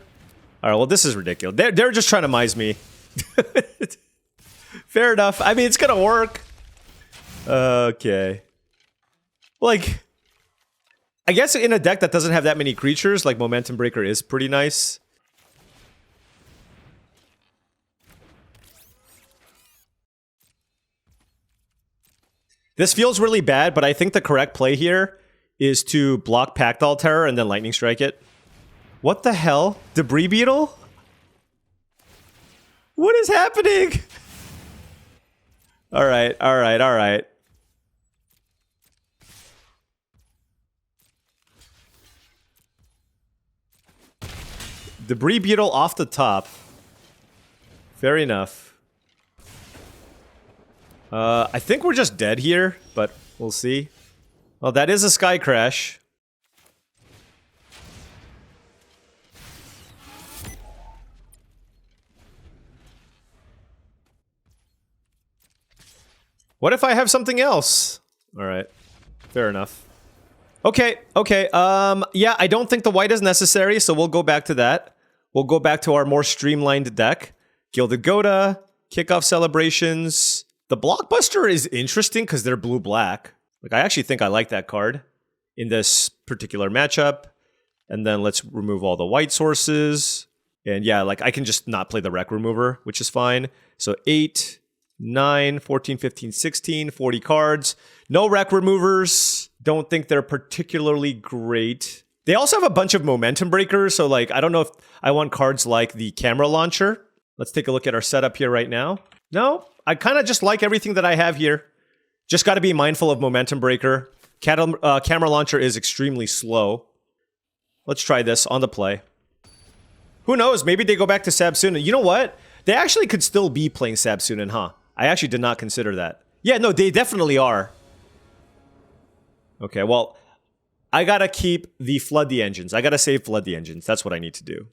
Alright, well, this is ridiculous. They're just trying to mise me. Fair enough. I mean, it's gonna work. Okay. Like, I guess in a deck that doesn't have that many creatures, like Momentum Breaker is pretty nice. This feels really bad, but I think the correct play here is to block Pact All Terror and then Lightning Strike it. What the hell? Debris beetle? What is happening? Alright, alright, alright. Debris beetle off the top. Fair enough. I think we're just dead here, but we'll see. Well, that is a sky crash. What if I have something else? Alright. Fair enough. Okay, okay. Yeah, I don't think the white is necessary, so we'll go back to that. We'll go back to our more streamlined deck. Gilded Goda, Kickoff Celebrations. The Blockbuster is interesting because they're blue-black. Like, I actually think I like that card in this particular matchup. And then let's remove all the white sources. And yeah, like, I can just not play the Rec Remover, which is fine. So 8, 9, 14, 15, 16, 40 cards. No Rec Removers. Don't think they're particularly great. They also have a bunch of momentum breakers, so like, I don't know if I want cards like the Camera Launcher. Let's take a look at our setup here right now. No, I kind of just like everything that I have here. Just got to be mindful of momentum breaker. Camera Launcher is extremely slow. Let's try this on the play. Who knows? Maybe they go back to Sabsunin. You know what? They actually could still be playing Sabsunin, huh? I actually did not consider that. Yeah, no, they definitely are. Okay, well, I gotta keep the Flood the Engines. I gotta save Flood the Engines. That's what I need to do.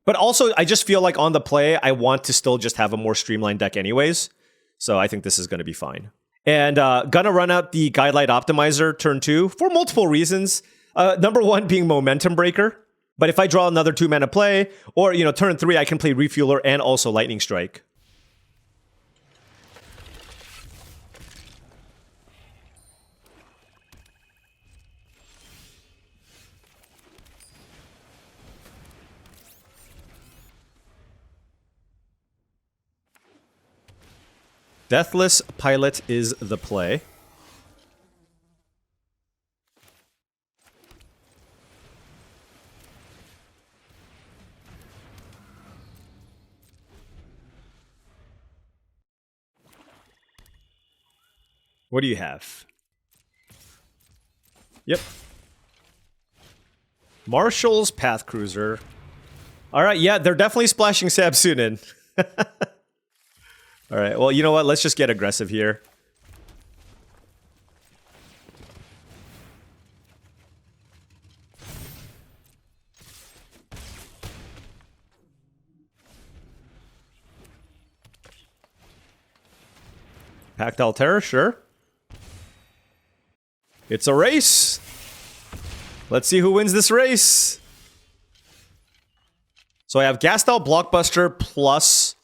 But also, I just feel like on the play, I want to still just have a more streamlined deck anyways. So I think this is gonna be fine. And gonna run out the Guidelight Optimizer turn 2 for multiple reasons. Number 1 being Momentum Breaker. But if I draw another 2-mana play, or, you know, turn 3, I can play Refueler and also Lightning Strike. Deathless Pilot is the play. What do you have? Yep. Marshall's Path Cruiser. Alright, yeah, they're definitely splashing Sabsunin. Alright, well, you know what? Let's just get aggressive here. Pact Altera, sure. It's a race. Let's see who wins this race. So I have Gastal Blockbuster plus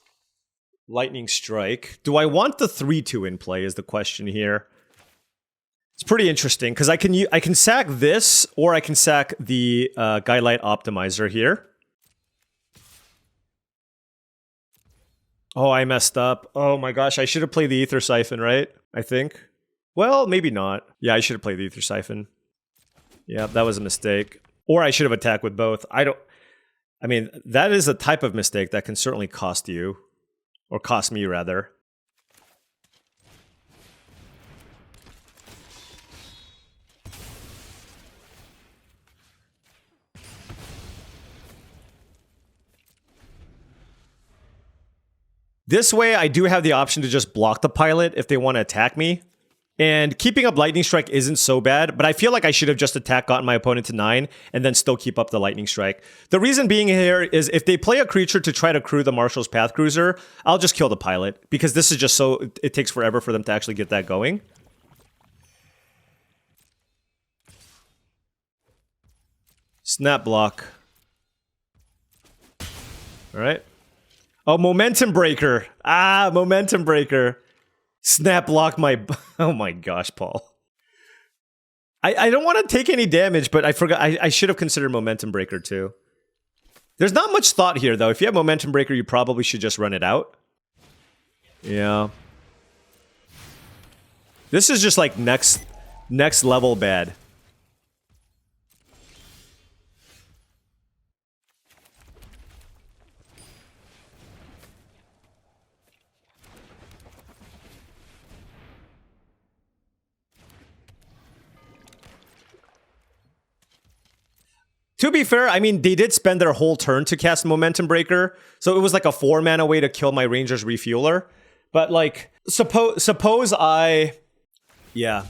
Lightning Strike. Do I want the 3-2 in play is the question here. It's pretty interesting because I can sack this or I can sack the Guidelight Optimizer here. Oh, I messed up. Oh my gosh, I should have played the Ether Siphon, right? I think. Well, maybe not. Yeah, I should have played the Ether Siphon. Yeah, that was a mistake. Or I should have attacked with both. I mean, that is a type of mistake that can certainly cost you. Or cost me, rather. This way, I do have the option to just block the pilot if they want to attack me. And keeping up Lightning Strike isn't so bad, but I feel like I should have just attacked, gotten my opponent to 9, and then still keep up the Lightning Strike. The reason being here is if they play a creature to try to crew the Marshall's Path Cruiser, I'll just kill the pilot, because this is just so... it takes forever for them to actually get that going. Snap block. Alright. Oh, Momentum Breaker. Ah, Momentum Breaker. Snap block my... oh my gosh, Paul. I don't want to take any damage, but I forgot... I should have considered Momentum Breaker too. There's not much thought here, though. If you have Momentum Breaker, you probably should just run it out. Yeah. This is just like next level bad. To be fair, I mean, they did spend their whole turn to cast Momentum Breaker, so it was like a 4-mana way to kill my Ranger's Refueler. But like, suppose I... Yeah.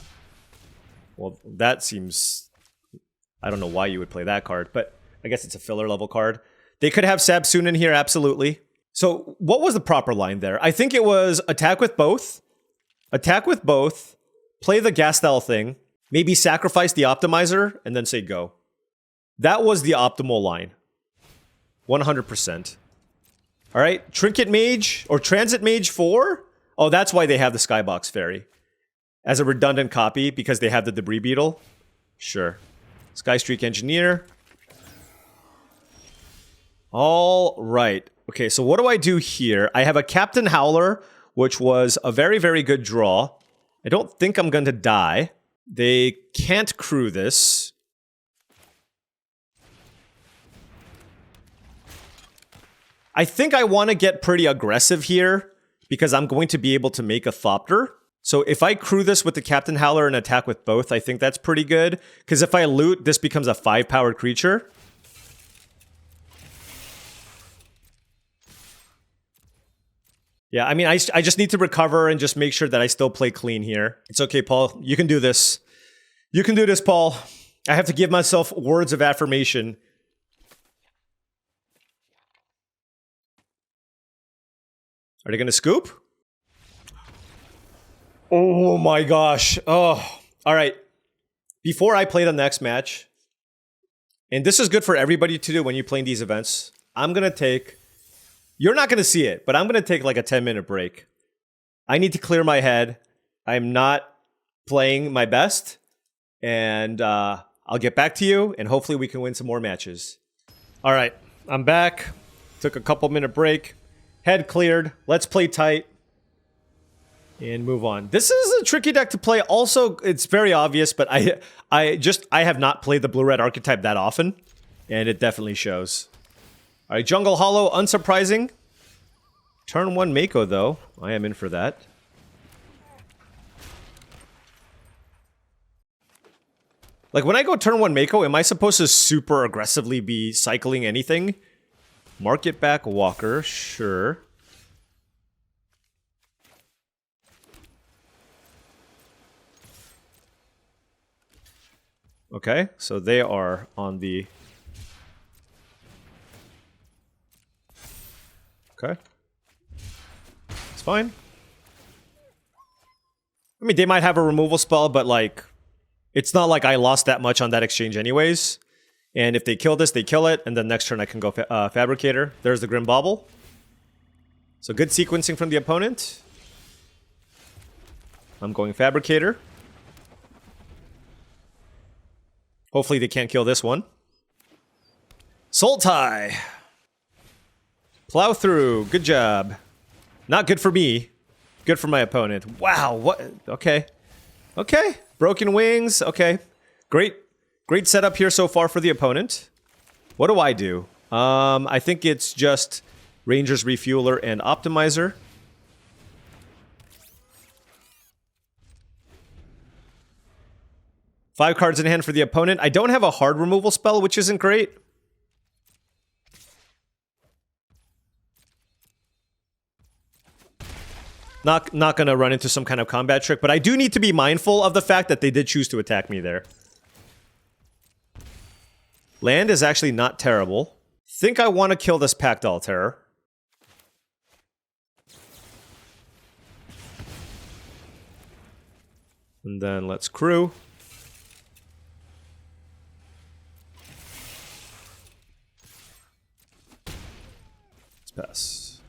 Well, that seems... I don't know why you would play that card, but I guess it's a filler level card. They could have Sabsoon in here, absolutely. So what was the proper line there? I think it was attack with both, play the Gastel thing, maybe sacrifice the Optimizer, and then say go. That was the optimal line. 100%. All right, Trinket Mage or Transit Mage 4? Oh, that's why they have the Skybox Fairy. As a redundant copy, because they have the Debris Beetle? Sure. Skystreak Engineer. All right. Okay, so what do I do here? I have a Captain Howler, which was a very, very good draw. I don't think I'm going to die. They can't crew this. I think I want to get pretty aggressive here because I'm going to be able to make a Thopter. So if I crew this with the Captain Howler and attack with both, I think that's pretty good. Because if I loot, this becomes a 5-powered creature. Yeah, I mean, I just need to recover and just make sure that I still play clean here. It's okay, Paul. You can do this. You can do this, Paul. I have to give myself words of affirmation. Are they going to scoop? Oh my gosh. Oh, all right. Before I play the next match, and this is good for everybody to do when you're playing these events, I'm going to take... You're not going to see it, but I'm going to take like a 10-minute break. I need to clear my head. I'm not playing my best. And I'll get back to you, and hopefully we can win some more matches. All right, I'm back. Took a couple-minute break. Head cleared. Let's play tight. And move on. This is a tricky deck to play. Also, it's very obvious, but I have not played the blue-red archetype that often. And it definitely shows. All right, Jungle Hollow, unsurprising. Turn 1 Mako, though. I am in for that. Like, when I go turn 1 Mako, am I supposed to super aggressively be cycling anything? Market back Walker, sure. Okay, so they are on the... Okay. It's fine. I mean, they might have a removal spell, but like, it's not like I lost that much on that exchange anyways. And if they kill this, they kill it, and then next turn I can go Fabricator. There's the Grim Bauble. So good sequencing from the opponent. I'm going Fabricator. Hopefully they can't kill this one. Sultai. Plow through. Good job. Not good for me. Good for my opponent. Wow. What? Okay. Okay. Broken Wings. Okay. Great. Great setup here so far for the opponent. What do I do? I think it's just Ranger's Refueler and Optimizer. Five cards in hand for the opponent. I don't have a hard removal spell, which isn't great. Not gonna run into some kind of combat trick, but I do need to be mindful of the fact that they did choose to attack me there. Land is actually not terrible. Think I want to kill this Pact Altair. And then let's crew. Let's pass.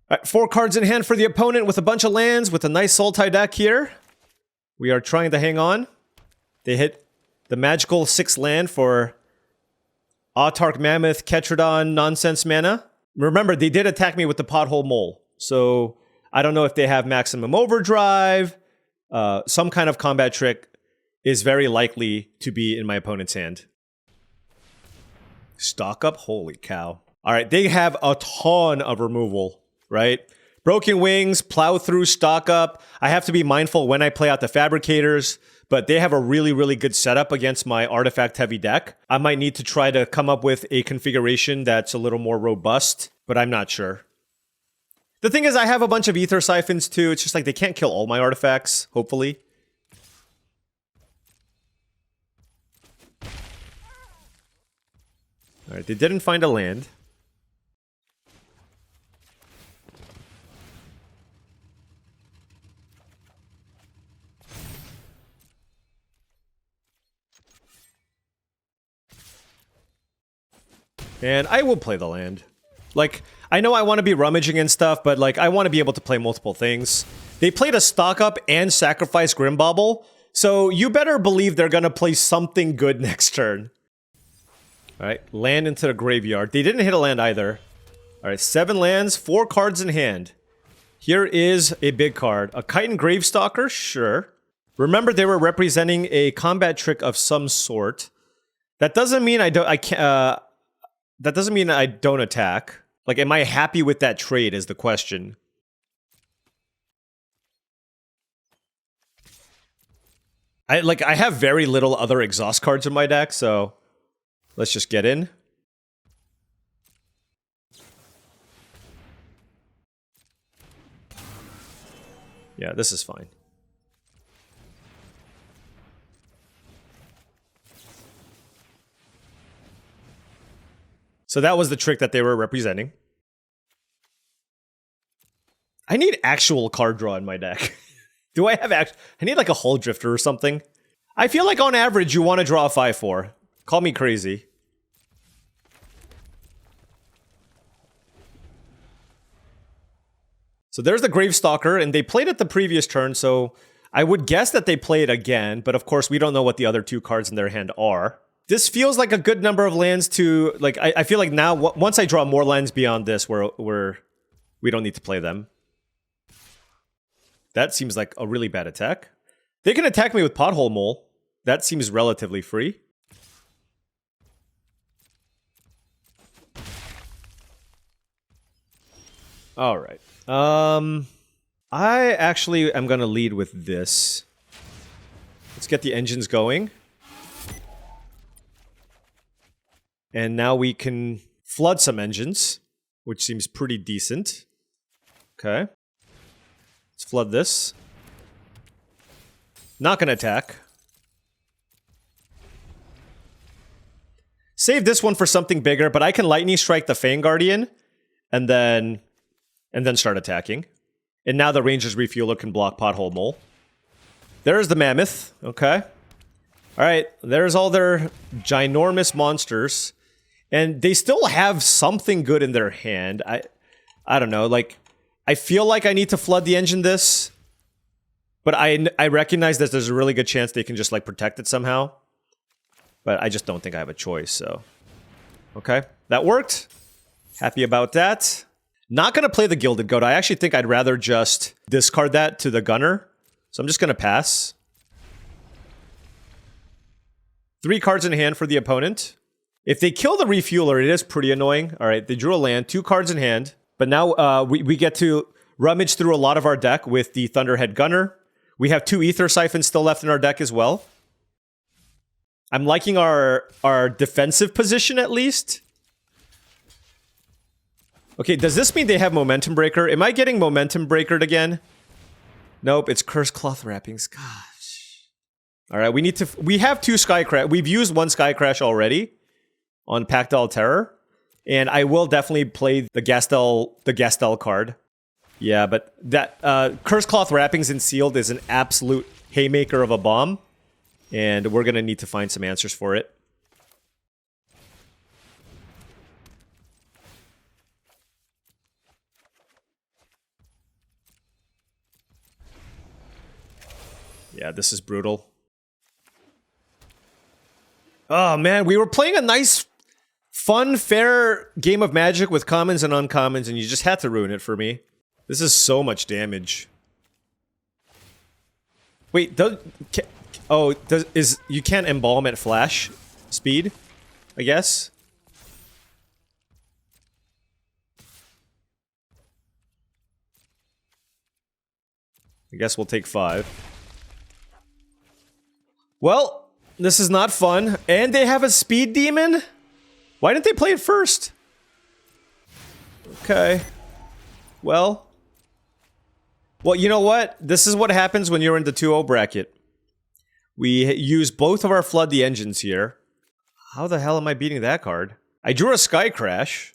All right, 4 cards in hand for the opponent with a bunch of lands with a nice Sultai deck here. We are trying to hang on. They hit the magical 6 land for Autarch Mammoth, Ketradon, nonsense mana. Remember, they did attack me with the Pothole Mole. So I don't know if they have Maximum Overdrive. Some kind of combat trick is very likely to be in my opponent's hand. Stock up? Holy cow. All right, they have a ton of removal. Right? Broken Wings, Plow Through, Stock Up. I have to be mindful when I play out the Fabricators, but they have a really, really good setup against my artifact-heavy deck. I might need to try to come up with a configuration that's a little more robust, but I'm not sure. The thing is, I have a bunch of Ether Siphons too. It's just like they can't kill all my artifacts, hopefully. Alright, they didn't find a land. And I will play the land. Like, I know I want to be rummaging and stuff, but like, I want to be able to play multiple things. They played a stock up and sacrifice Grimbauble, so you better believe they're gonna play something good next turn. Alright, land into the graveyard. They didn't hit a land either. Alright, 7 lands, 4 cards in hand. Here is a big card. A Chitin Gravestalker? Sure. Remember, they were representing a combat trick of some sort. That doesn't mean that doesn't mean I don't attack. Like, am I happy with that trade is the question. I have very little other exhaust cards in my deck, so let's just get in. Yeah, this is fine. So that was the trick that they were representing. I need actual card draw in my deck. Do I have I need like a Hull Drifter or something. I feel like on average you want to draw a 5/4. Call me crazy. So there's the Gravestalker, and they played it the previous turn, so I would guess that they play it again, but of course we don't know what the other 2 cards in their hand are. This feels like a good number of lands to, like, I feel like now, once I draw more lands beyond this, we don't need to play them. That seems like a really bad attack. They can attack me with Pothole Mole. That seems relatively free. Alright. I actually am gonna lead with this. Let's get the engines going. And now we can flood some engines, which seems pretty decent. Okay. Let's flood this. Not gonna attack. Save this one for something bigger, but I can Lightning Strike the Fang Guardian, and then start attacking. And now the Ranger's Refueler can block Pothole Mole. There's the Mammoth. Okay. Alright, there's all their ginormous monsters. And they still have something good in their hand. I don't know, like, I feel like I need to flood the engine this. But I recognize that there's a really good chance they can just, like, protect it somehow. But I just don't think I have a choice, so... Okay, that worked. Happy about that. Not gonna play the Gilded Goat. I actually think I'd rather just discard that to the Gunner. So I'm just gonna pass. 3 cards in hand for the opponent. If they kill the Refueler, it is pretty annoying. Alright, they drew a land, 2 cards in hand. But now we get to rummage through a lot of our deck with the Thunderhead Gunner. We have 2 Ether Siphons still left in our deck as well. I'm liking our defensive position at least. Okay, does this mean they have Momentum Breaker? Am I getting Momentum Breakered again? Nope, it's Cursed Cloth Wrappings. Gosh. Alright, we have 2 Sky Crash. We've used 1 Sky Crash already on Pactile Terror. And I will definitely play the Gastel card. Yeah, but that Cursed Cloth Wrappings and Sealed is an absolute haymaker of a bomb. And we're gonna need to find some answers for it. Yeah, this is brutal. Oh man, we were playing a nice, fun, fair game of Magic with commons and uncommons, and you just had to ruin it for me. This is so much damage. Wait, you can't embalm at flash speed, I guess? I guess we'll take 5. Well, this is not fun. And they have a speed demon? Why didn't they play it first? Okay. Well, you know what? This is what happens when you're in the 2-0 bracket. We use both of our Flood the Engines here. How the hell am I beating that card? I drew a Sky Crash.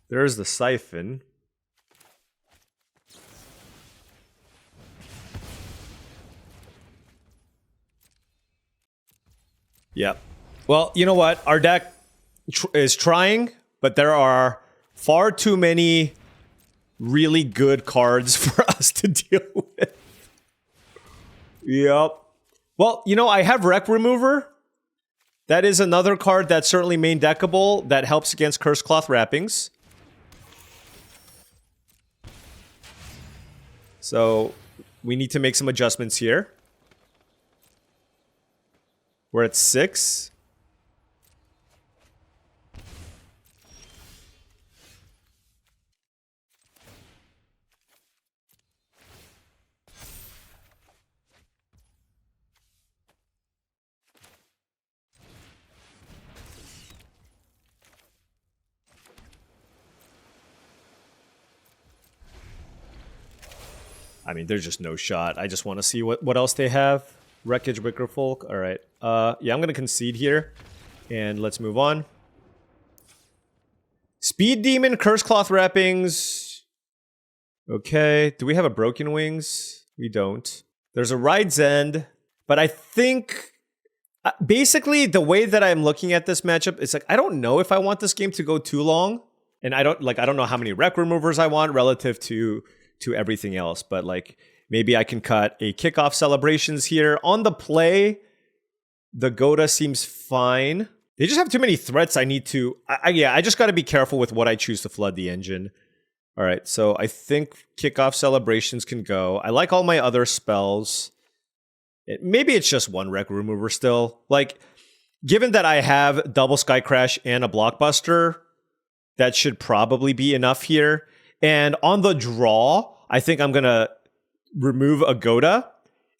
There's the Siphon. Yep. Well, you know what? Our deck is trying, but there are far too many really good cards for us to deal with. Yep. Well, you know, I have Wreck Remover. That is another card that's certainly main deckable that helps against Cursed Cloth Wrappings. So we need to make some adjustments here. We're at 6. I mean, there's just no shot. I just want to see what else they have. Wreckage, Wickerfolk. All right. Yeah, I'm going to concede here. And let's move on. Speed Demon, Curse Cloth Wrappings. Okay. Do we have a Broken Wings? We don't. There's a Ride's End. But I think... basically, the way that I'm looking at this matchup is like, I don't know if I want this game to go too long. And I don't know how many Wreck Removers I want relative to everything else. But like... maybe I can cut a Kickoff Celebrations here. On the play, the Goda seems fine. They just have too many threats I need to... yeah, I just got to be careful with what I choose to flood the engine. All right, so I think Kickoff Celebrations can go. I like all my other spells. Maybe it's just one Wreck Remover still. Like, given that I have double Sky Crash and a Blockbuster, that should probably be enough here. And on the draw, I think I'm going to remove a Goda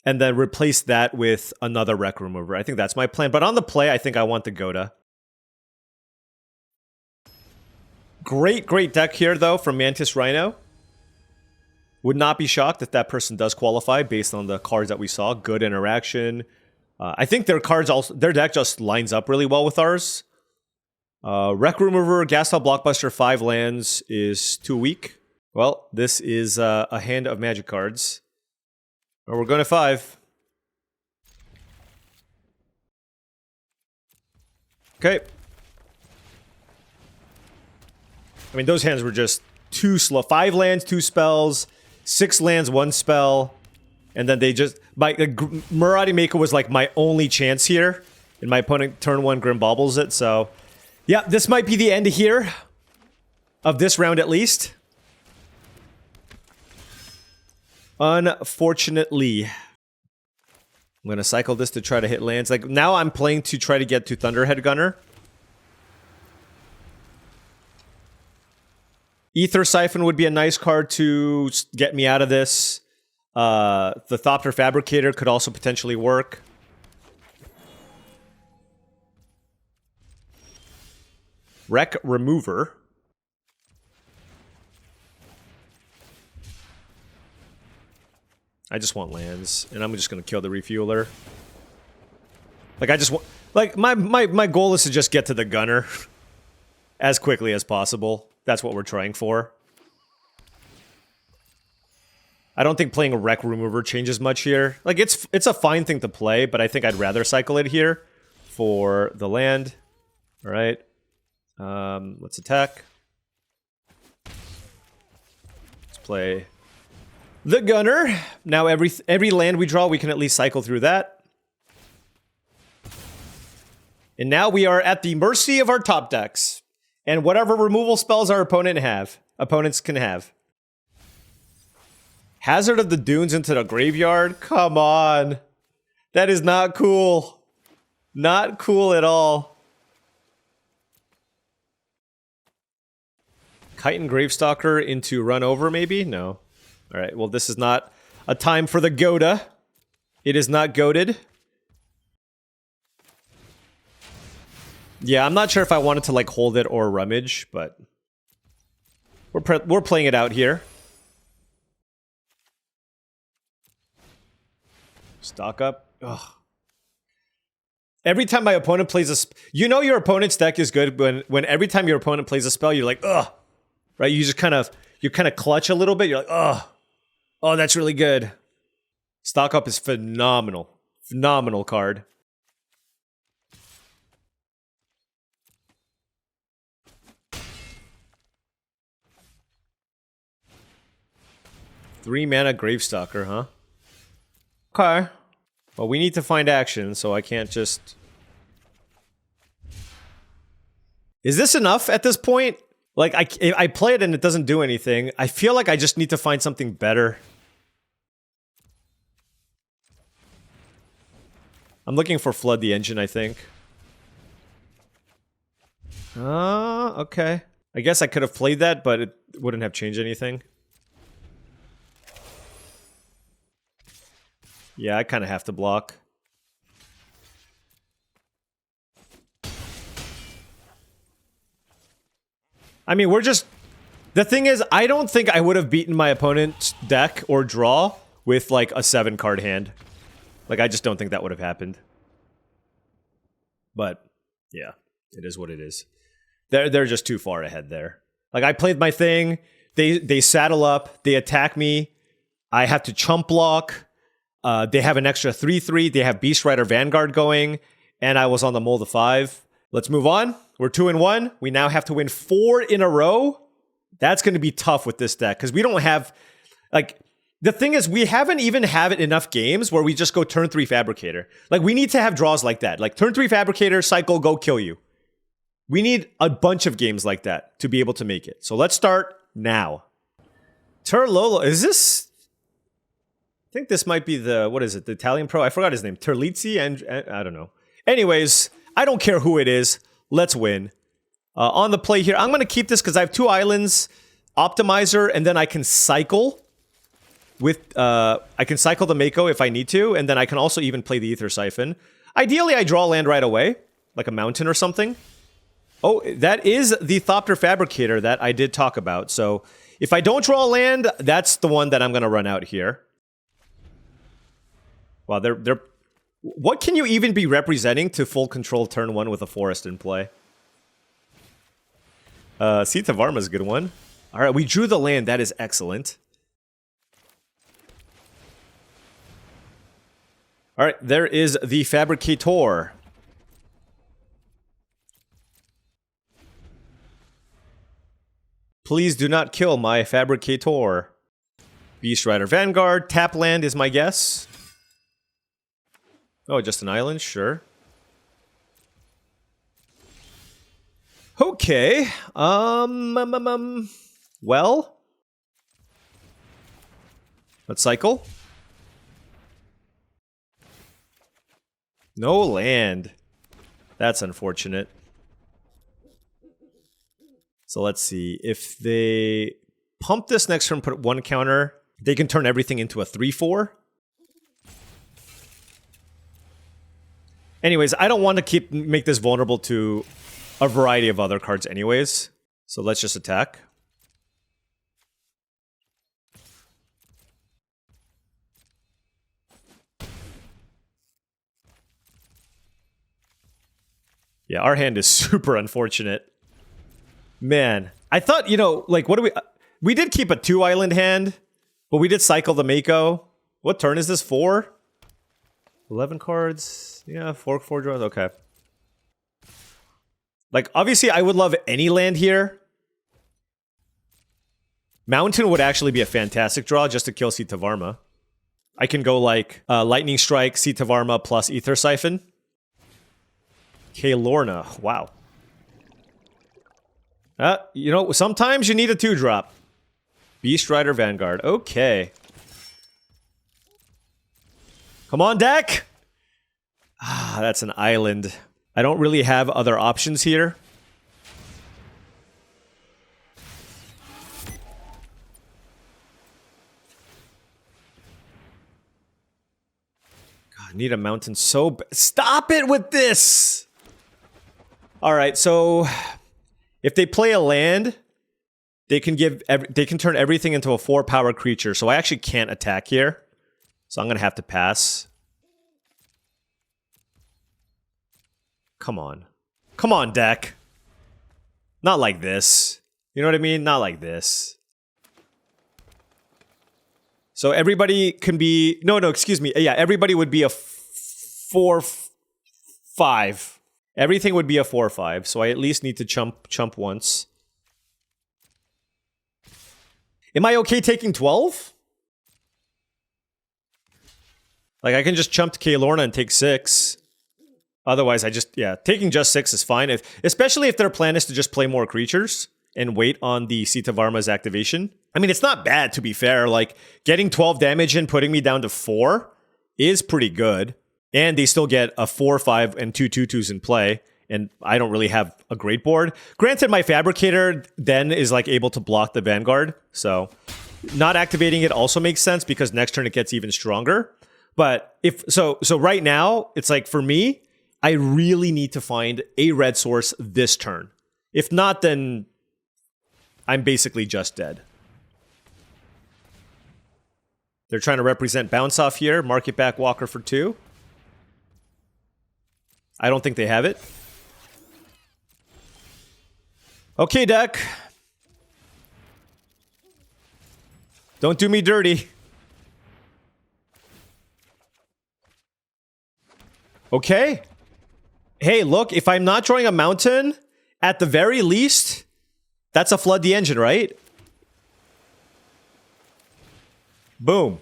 and then replace that with another Wreck Remover. I think that's my plan. But on the play, I think I want the Goda. Great deck here, though, from Mantis Rhino. Would not be shocked if that person does qualify based on the cards that we saw. Good interaction. I think their deck just lines up really well with ours. Wreck Remover, Gastel Blockbuster, 5 lands is too weak. Well, this is a hand of magic cards. Or we're going to 5. Okay. I mean, those hands were just too slow. 5 lands, 2 spells. 6 lands, 1 spell. And then they just... Maraudi Maker was like my only chance here. And my opponent turn 1 Grim Baubles it, so... yeah, this might be the end here. Of this round at least. Unfortunately. I'm going to cycle this to try to hit lands. Like, now I'm playing to try to get to Thunderhead Gunner. Ether Siphon would be a nice card to get me out of this. The Thopter Fabricator could also potentially work. Wreck Remover. I just want lands, and I'm just going to kill the Refueler. Like, I just want... like, my goal is to just get to the Gunner as quickly as possible. That's what we're trying for. I don't think playing a Wreck Remover changes much here. Like, it's a fine thing to play, but I think I'd rather cycle it here for the land. All right. Let's attack. Let's play the Gunner. Now every land we draw, we can at least cycle through that. And now we are at the mercy of our top decks. And whatever removal spells our opponents can have. Hazard of the Dunes into the graveyard? Come on. That is not cool. Not cool at all. Chitin Gravestalker into run over, maybe? No. Alright, well, this is not a time for the Goda. It is not goated. Yeah, I'm not sure if I wanted to, like, hold it or rummage, but... We're playing it out here. Stock up. Ugh. Every time my opponent plays a... You know your opponent's deck is good when every time your opponent plays a spell, you're like, ugh. Right? You just kind of... You kind of clutch a little bit. You're like, ugh. Oh, that's really good. Stock up is phenomenal. Phenomenal card. Three mana Gravestalker, huh? Okay. Well, we need to find action, so I can't just... Is this enough at this point? Like, I play it and it doesn't do anything. I feel like I just need to find something better. I'm looking for Flood the Engine, I think. Okay. I guess I could have played that, but it wouldn't have changed anything. Yeah, I kind of have to block. I mean, we're just... The thing is, I don't think I would have beaten my opponent's deck or draw with, like, a 7-card hand. Like, I just don't think that would have happened. But, yeah, it is what it is. They're just too far ahead there. Like, I played my thing, they saddle up, they attack me, I have to chump block, they have an extra 3/3, they have Beast Rider Vanguard going, and I was on the mold of 5. Let's move on. We're 2-1. We now have to win 4 in a row. That's going to be tough with this deck, because we don't have... Like, the thing is, we haven't even had enough games where we just go turn 3 Fabricator. Like, we need to have draws like that. Like, turn 3 Fabricator, cycle, go kill you. We need a bunch of games like that to be able to make it. So let's start now. Terlolo, is this... I think this might be the... What is it? The Italian pro? I forgot his name. Terlizzi? And I don't know. Anyways, I don't care who it is. Let's win. On the play here, I'm going to keep this because I have 2 islands, Optimizer, and then I can cycle with... I can cycle the Mako if I need to, and then I can also even play the Ether Siphon. Ideally, I draw land right away, like a mountain or something. Oh, that is the Thopter Fabricator that I did talk about. So if I don't draw land, that's the one that I'm going to run out here. Wow, they're... What can you even be representing to full control turn 1 with a forest in play? Seat of Varma's a good one. Alright, we drew the land. That is excellent. Alright, there is the Fabricator. Please do not kill my Fabricator. Beast Rider Vanguard. Tap land is my guess. Oh, just an island? Sure. Okay. Well. Let's cycle. No land. That's unfortunate. So let's see. If they pump this next turn, put 1 counter, they can turn everything into a 3/4. Anyways, I don't want to make this vulnerable to a variety of other cards anyways. So let's just attack. Yeah, our hand is super unfortunate. Man, I thought, you know, like, what do we... We did keep a 2-island hand, but we did cycle the Mako. What turn is this? 4? 11 cards... Yeah, 4 draws, okay. Like, obviously, I would love any land here. Mountain would actually be a fantastic draw just to kill Seat of Varma. I can go, like, Lightning Strike, Seat of Varma, plus Ether Siphon. Lorna, wow. You know, sometimes you need a 2-drop. Beast Rider Vanguard, okay. Come on, deck! Ah, that's an island. I don't really have other options here. I need a mountain so bad. Stop it with this! Alright, so if they play a land, they can turn everything into a 4-power creature, so I actually can't attack here. So I'm gonna have to pass. Come on. Come on, deck. Not like this. You know what I mean? Not like this. So everybody can be... No, excuse me. Yeah, everybody would be a 4-5. Everything would be a 4-5, so I at least need to chump once. Am I okay taking 12? Like, I can just chump to Kael'Orna and take 6. Otherwise, taking just 6 is fine. Especially if their plan is to just play more creatures and wait on the Seat of Varma's activation. I mean, it's not bad, to be fair. Like, getting 12 damage and putting me down to 4 is pretty good. And they still get a 4-5 and 2 2/2s in play. And I don't really have a great board. Granted, my Fabricator then is, like, able to block the Vanguard. So, not activating it also makes sense because next turn it gets even stronger. But so right now, it's like, for me, I really need to find a red source this turn. If not, then I'm basically just dead. They're trying to represent Bounce Off here. Market back Walker for 2. I don't think they have it. Okay, deck. Don't do me dirty. Okay. Hey, look, if I'm not drawing a mountain, at the very least, that's a Flood the Engine, right? Boom.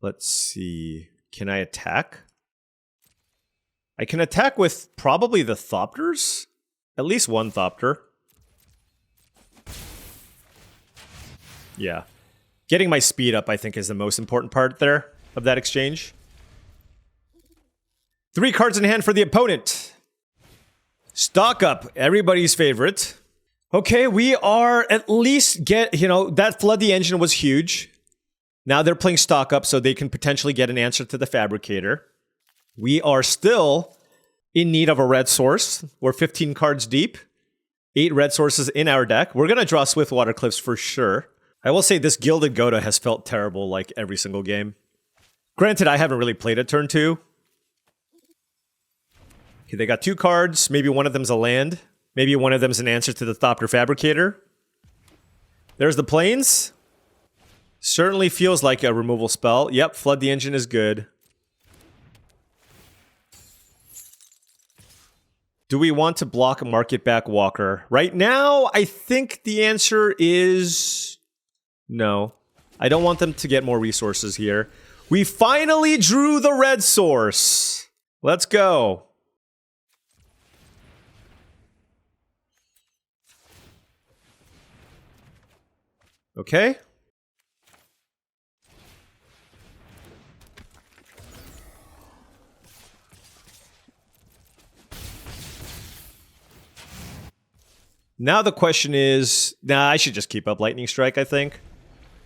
Let's see. Can I attack? I can attack with probably the Thopters. At least one Thopter. Yeah. Getting my speed up, I think, is the most important part there of that exchange. 3 cards in hand for the opponent. Stock up, everybody's favorite. Okay, we are at least that Flood the Engine was huge. Now they're playing stock up, so they can potentially get an answer to the Fabricator. We are still in need of a red source. We're 15 cards deep. 8 red sources in our deck. We're going to draw Swiftwater Cliffs for sure. I will say this Gilded Goda has felt terrible like every single game. Granted, I haven't really played it turn 2. Okay, they got 2 cards. Maybe one of them's a land. Maybe one of them's an answer to the Thopter Fabricator. There's the Plains. Certainly feels like a removal spell. Yep, Flood the Engine is good. Do we want to block Market Back Walker? Right now, I think the answer is no. I don't want them to get more resources here. We finally drew the red source. Let's go. Okay. Now the question is, I should just keep up Lightning Strike, I think.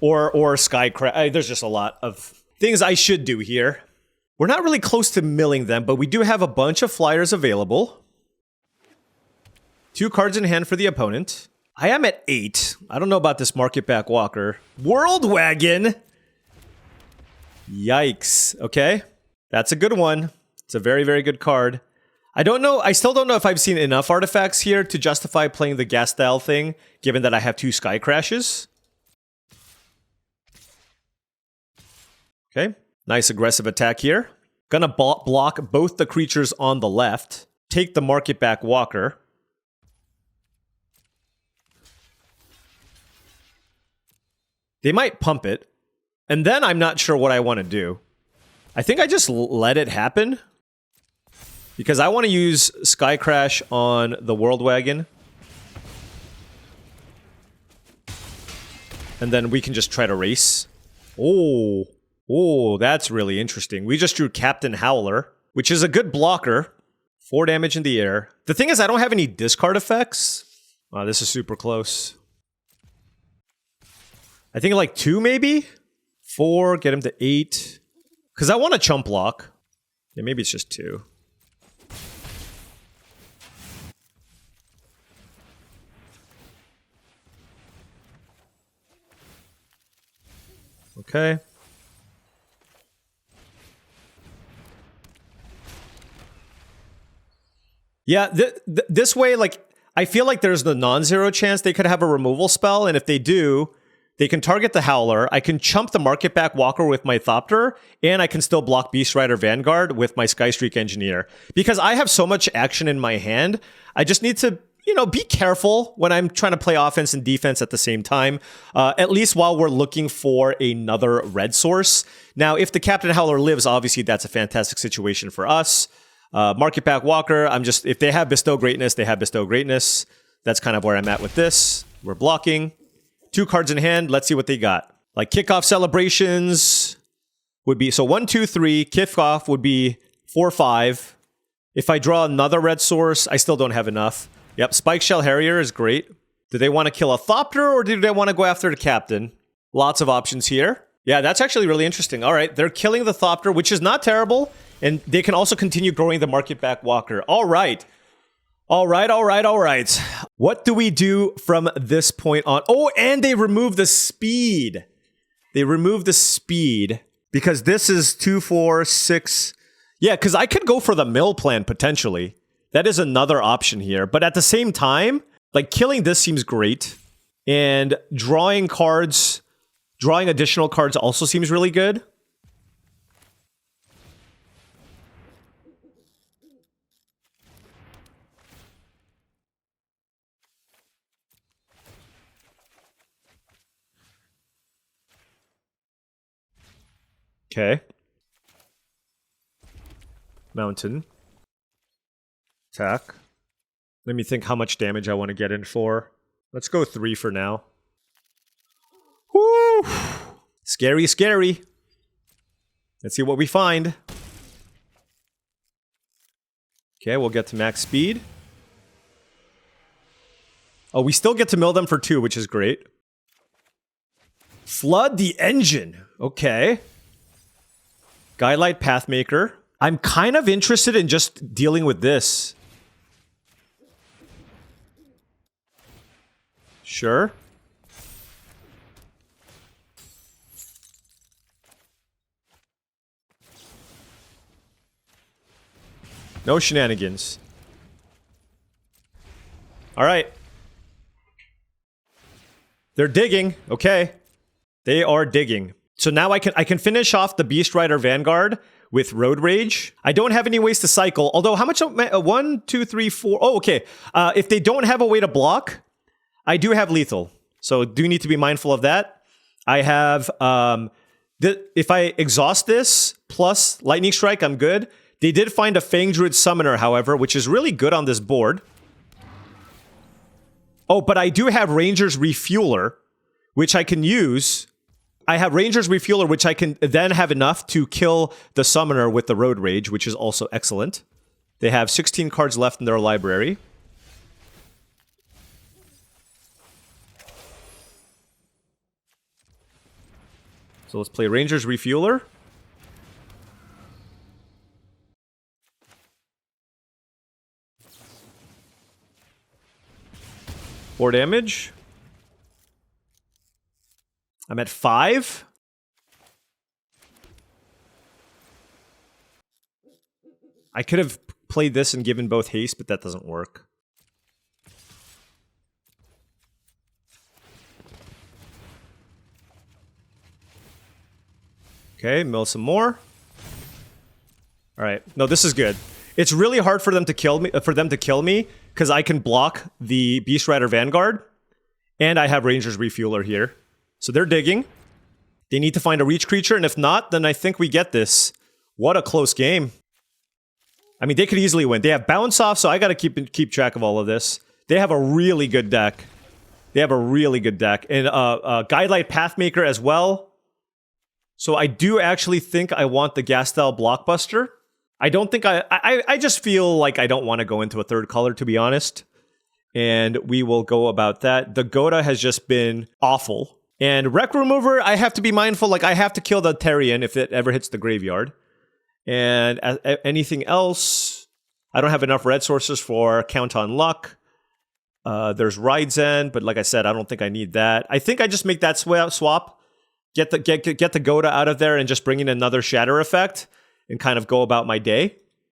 Or Sky Crash. There's just a lot of things I should do here. We're not really close to milling them, but we do have a bunch of flyers available. 2 cards in hand for the opponent. I am at 8. I don't know about this Market Back Walker. World Wagon! Yikes. Okay. That's a good one. It's a very, very good card. I still don't know if I've seen enough artifacts here to justify playing the gas style thing, given that I have 2 Sky Crashes. Okay, nice aggressive attack here. Gonna block both the creatures on the left. Take the Market Back Walker. They might pump it. And then I'm not sure what I want to do. I think I just let it happen. Because I want to use Sky Crash on the World Wagon. And then we can just try to race. Oh, that's really interesting. We just drew Captain Howler, which is a good blocker 4 damage in the air. The thing is, I don't have any discard effects. Wow, this is super close. I think like 2 maybe? 4, get him to 8. Because I want a chump block. Yeah, maybe it's just 2. Okay. Yeah, this way, like, I feel like there's the non-zero chance they could have a removal spell, and if they do, they can target the Howler, I can chump the Market Back Walker with my Thopter, and I can still block Beast Rider Vanguard with my Skystreak Engineer. Because I have so much action in my hand, I just need to, you know, be careful when I'm trying to play offense and defense at the same time, at least while we're looking for another red source. Now, if the Captain Howler lives, obviously that's a fantastic situation for us. Market Back Walker, if they have Bestow Greatness, they have Bestow Greatness. That's kind of where I'm at with this. We're blocking. 2 cards in hand, let's see what they got. Like Kickoff Celebrations would be, so 1, 2, 3, Kickoff would be 4, 5. If I draw another red source, I still don't have enough. Yep, Spike Shell Harrier is great. Do they want to kill a Thopter or do they want to go after the Captain? Lots of options here. Yeah, that's actually really interesting. All right, they're killing the Thopter, which is not terrible. And they can also continue growing the Market Back Walker. All right. All right. What do we do from this point on? Oh, and they remove the speed. They remove the speed because this is 2, 4, 6. Yeah, because I could go for the mill plan potentially. That is another option here. But at the same time, like killing this seems great. And drawing additional cards also seems really good. Okay. Mountain. Attack. Let me think how much damage I want to get in for. Let's go 3 for now. Woo! Scary, scary. Let's see what we find. Okay, we'll get to max speed. Oh, we still get to mill them for 2, which is great. Flood the engine. Okay. Guidelight Pathmaker. I'm kind of interested in just dealing with this. Sure. No shenanigans. All right. They're digging. Okay. They are digging. So now I can finish off the Beast Rider Vanguard with Road Rage. I don't have any ways to cycle. Although, how much? 1, 2, 3, 4. Oh, okay. If they don't have a way to block, I do have lethal. So do need to be mindful of that. I have, if I exhaust this plus Lightning Strike, I'm good. They did find a Fang Druid Summoner, however, which is really good on this board. Oh, but I do have Ranger's Refueler, which I can use. I have Ranger's Refueler, which I can then have enough to kill the Summoner with the Road Rage, which is also excellent. They have 16 cards left in their library. So let's play Ranger's Refueler. Four damage. I'm at 5. I could have played this and given both haste, but that doesn't work. Okay, mill some more. All right. No, this is good. It's really hard for them to kill me, because I can block the Beast Rider Vanguard, and I have Ranger's Refueler here. So they're digging. They need to find a reach creature, and if not, then I think we get this. What a close game. I mean, they could easily win. They have Bounce Off, so I gotta keep track of all of this. They have a really good deck. They have a really good deck. And Guidelight Pathmaker as well. So I do actually think I want the Gastel Blockbuster. I don't think I just feel like I don't want to go into a third color, to be honest. And we will go about that. The Goda has just been awful. And Rec Remover, I have to be mindful, like I have to kill the Therian if it ever hits the graveyard. And anything else, I don't have enough red sources for Count on Luck. There's Raizen, but like I said, I don't think I need that. I think I just make that swap, get the Goda out of there and just bring in another Shatter effect and kind of go about my day.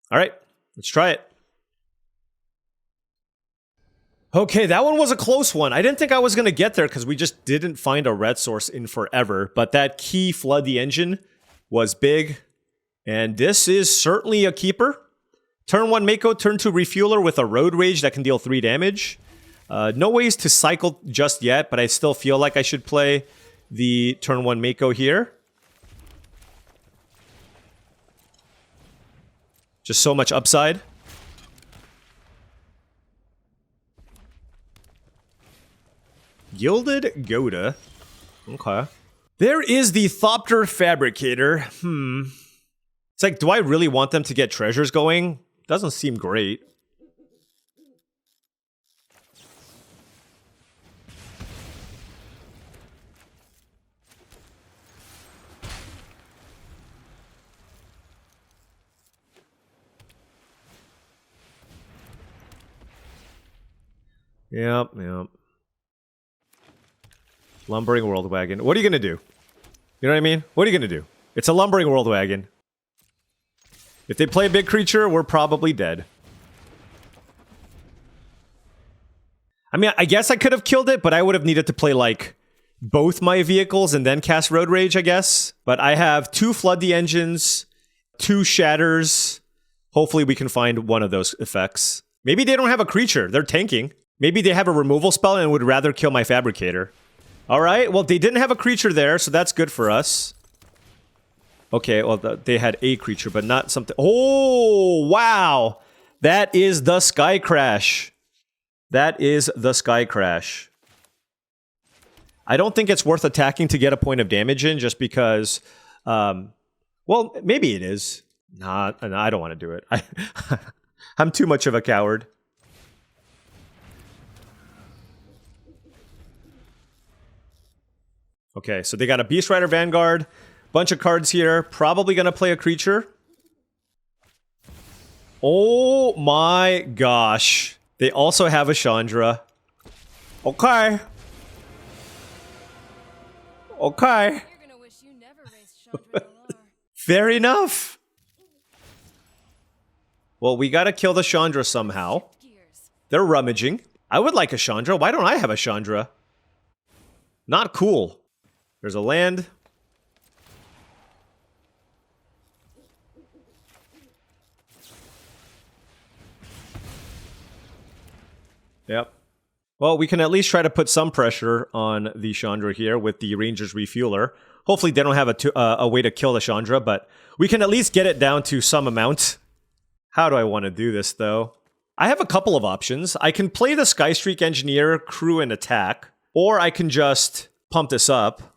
All right, let's try it. Okay, that one was a close one. I didn't think I was going to get there because we just didn't find a red source in forever. But that key Flood the Engine was big. And this is certainly a keeper. Turn 1 Mako, turn 2 Refueler with a Road Rage that can deal 3 damage. No ways to cycle just yet, but I still feel like I should play the turn 1 Mako here. Just so much upside. Gilded Goda. Okay. There is the Thopter Fabricator. It's like, do I really want them to get treasures going? Doesn't seem great. Yep. Lumbering World Wagon. What are you gonna do? You know what I mean? What are you gonna do? It's a Lumbering World Wagon. If they play a big creature, we're probably dead. I mean, I guess I could have killed it, but I would have needed to play, like, both my vehicles and then cast Road Rage, I guess. But I have 2 Flood the Engines, 2 Shatters. Hopefully we can find one of those effects. Maybe they don't have a creature. They're tanking. Maybe they have a removal spell and would rather kill my Fabricator. All right, well, they didn't have a creature there, so that's good for us. Okay, well, they had a creature, but not something... Oh, wow! That is the Sky Crash. That is the Sky Crash. I don't think it's worth attacking to get a point of damage in, just because... well, maybe it is. Nah, I don't want to do it. I'm too much of a coward. Okay, so they got a Beast Rider Vanguard, bunch of cards here, probably going to play a creature. Oh my gosh. They also have a Chandra. Okay. Okay. Fair enough. Well, we got to kill the Chandra somehow. They're rummaging. I would like a Chandra. Why don't I have a Chandra? Not cool. There's a land. Yep. Well, we can at least try to put some pressure on the Chandra here with the Ranger's Refueler. Hopefully they don't have a way to kill the Chandra, but we can at least get it down to some amount. How do I want to do this, though? I have a couple of options. I can play the Skystreak Engineer, crew, and attack, or I can just pump this up.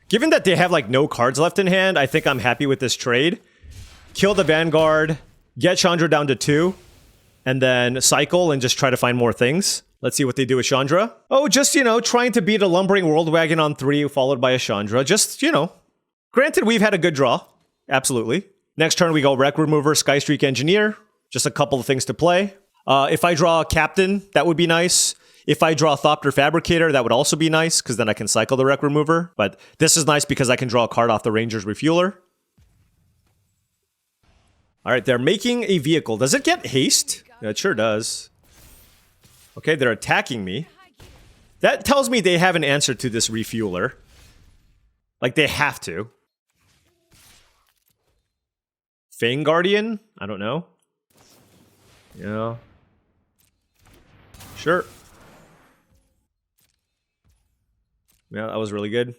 Given that they have, like, no cards left in hand, I think I'm happy with this trade. Kill the Vanguard, get Chandra down to 2, and then cycle and just try to find more things. Let's see what they do with Chandra. Oh, just, you know, trying to beat a Lumbering World Wagon on 3, followed by a Chandra. Just, you know. Granted, we've had a good draw. Absolutely. Next turn, we go Wreck Remover, Skystreak Engineer. Just a couple of things to play. If I draw a Captain, that would be nice. If I draw a Thopter Fabricator, that would also be nice, because then I can cycle the Wreck Remover. But this is nice because I can draw a card off the Ranger's Refueler. Alright, they're making a vehicle. Does it get haste? Yeah, it sure does. Okay, they're attacking me. That tells me they have an answer to this Refueler. Like, they have to. Fang Guardian? I don't know. Yeah. Sure. Yeah, that was really good.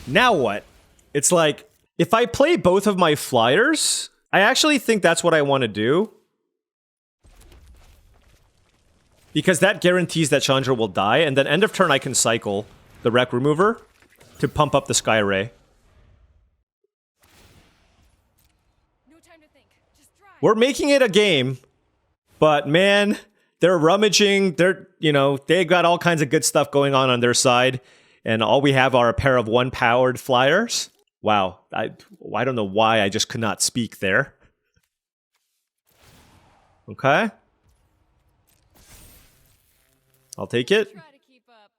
Now what? It's like, if I play both of my flyers, I actually think that's what I want to do. Because that guarantees that Chandra will die, and then end of turn I can cycle the Wreck Remover to pump up the Sky Ray.
No time to think. Just drive.
We're making it a game, but man, they're rummaging. They're, you know, they got all kinds of good stuff going on their side, and all we have are a pair of 1-powered flyers. Wow, I don't know why I just could not speak there. Okay. I'll take it.
Try to keep up.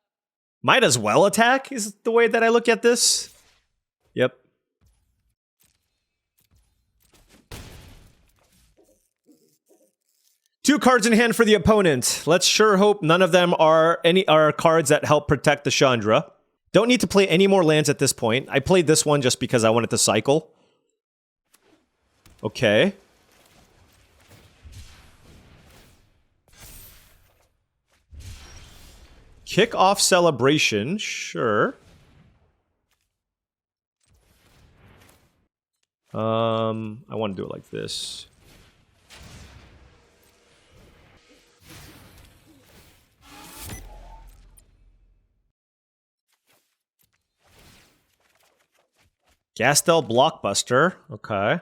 Might as well attack is the way that I look at this. Yep. Two cards in hand for the opponent. Let's sure hope none of them are cards that help protect the Chandra. Don't need to play any more lands at this point. I played this one just because I wanted to cycle. Okay. Kick-off celebration, sure. I want to do it like this. Gastel Blockbuster, okay.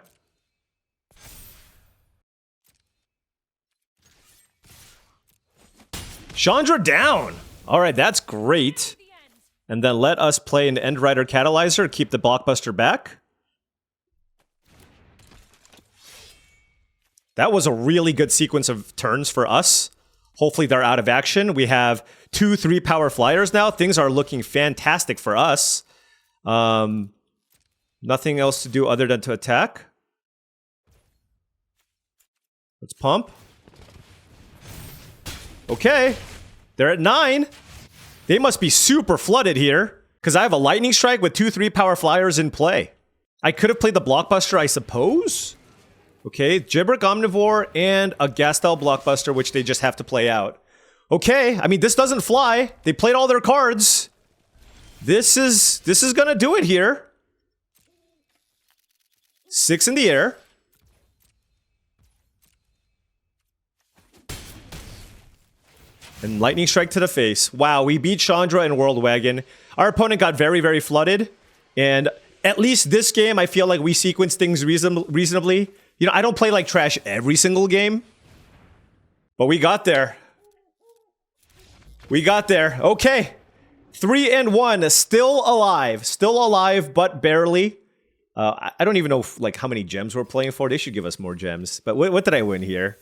Chandra down! Alright, that's great. And then let us play an End Rider Catalyzer, keep the Blockbuster back. That was a really good sequence of turns for us. Hopefully they're out of action. We have 2 3-power flyers now. Things are looking fantastic for us. Nothing else to do other than to attack. Let's pump. Okay. They're at 9. They must be super flooded here, because I have a Lightning Strike with 2 3-power flyers in play. I could have played the Blockbuster, I suppose. Okay, Gibberick Omnivore and a Gastel Blockbuster, which they just have to play out. Okay, I mean, this doesn't fly. They played all their cards. This is gonna do it here. 6 in the air. And Lightning Strike to the face. Wow, we beat Chandra and World Wagon. Our opponent got very, very flooded. And at least this game, I feel like we sequenced things reasonably. You know, I don't play like trash every single game. But we got there. We got there. Okay. 3-1. Still alive. Still alive, but barely. I don't even know like how many gems we're playing for. They should give us more gems. But what did I win here?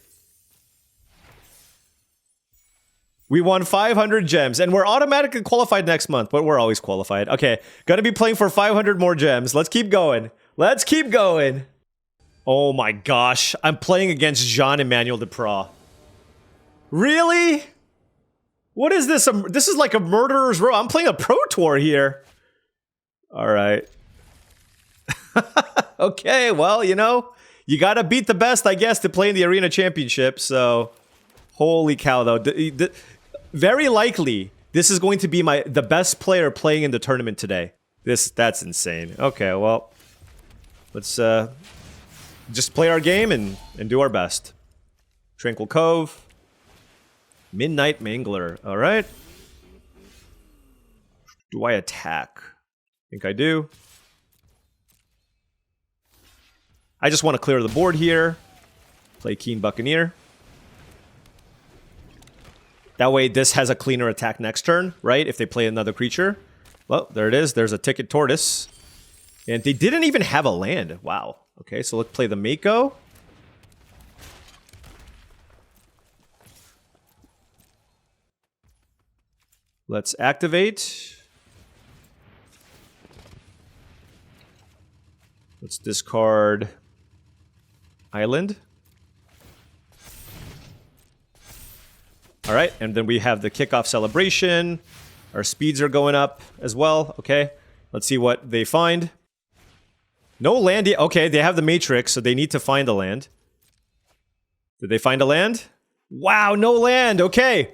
We won 500 gems, and we're automatically qualified next month, but we're always qualified. Okay, gonna be playing for 500 more gems. Let's keep going. Let's keep going. Oh my gosh, I'm playing against Jean-Emmanuel Depras. Really? What is this? This is like a murderer's row. I'm playing a Pro Tour here. All right. Okay, well, you know, you gotta beat the best, I guess, to play in the Arena Championship, so... Holy cow, though. Very likely, this is going to be the best player playing in the tournament today. That's insane. Okay, well, let's just play our game and do our best. Tranquil Cove. Midnight Mangler. All right. Do I attack? I think I do. I just want to clear the board here. Play Keen Buccaneer. That way, this has a cleaner attack next turn, right? If they play another creature. Well, there it is. There's a Ticket Tortoise. And they didn't even have a land. Wow. Okay, so let's play the Mako. Let's activate. Let's discard Island. All right, and then we have the kickoff celebration. Our speeds are going up as well. Okay, let's see what they find. No land yet. Okay, they have the Matrix, so they need to find a land. Did they find a land? Wow, no land. Okay.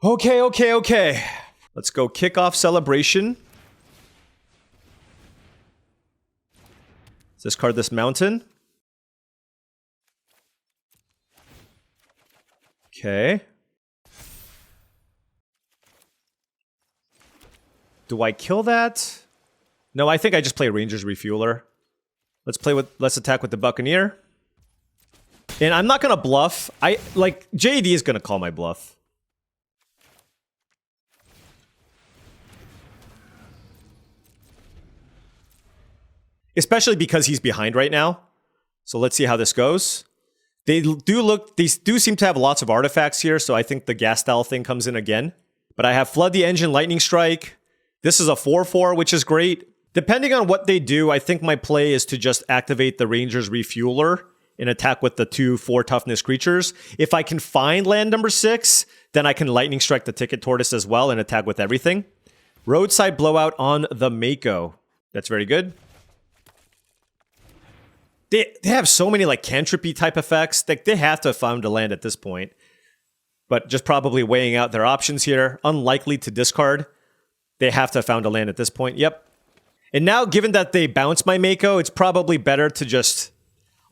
Okay. Let's go kick off celebration. Let's discard this mountain. Okay. Do I kill that? No, I think I just play Ranger's Refueler. Let's attack with the Buccaneer. And I'm not gonna bluff. JD is gonna call my bluff. Especially because he's behind right now. So let's see how this goes. These do seem to have lots of artifacts here, so I think the gas style thing comes in again. But I have Flood the Engine, Lightning Strike. This is a 4/4, which is great. Depending on what they do, I think my play is to just activate the Ranger's Refueler and attack with the 2/4 toughness creatures. If I can find land number 6, then I can Lightning Strike the Ticket Tortoise as well and attack with everything. Roadside Blowout on the Mako. That's very good. They have so many like cantripy type effects. They have to have found a land at this point. But just probably weighing out their options here. Unlikely to discard. They have to have found a land at this point. Yep. And now, given that they bounce my Mako, it's probably better to just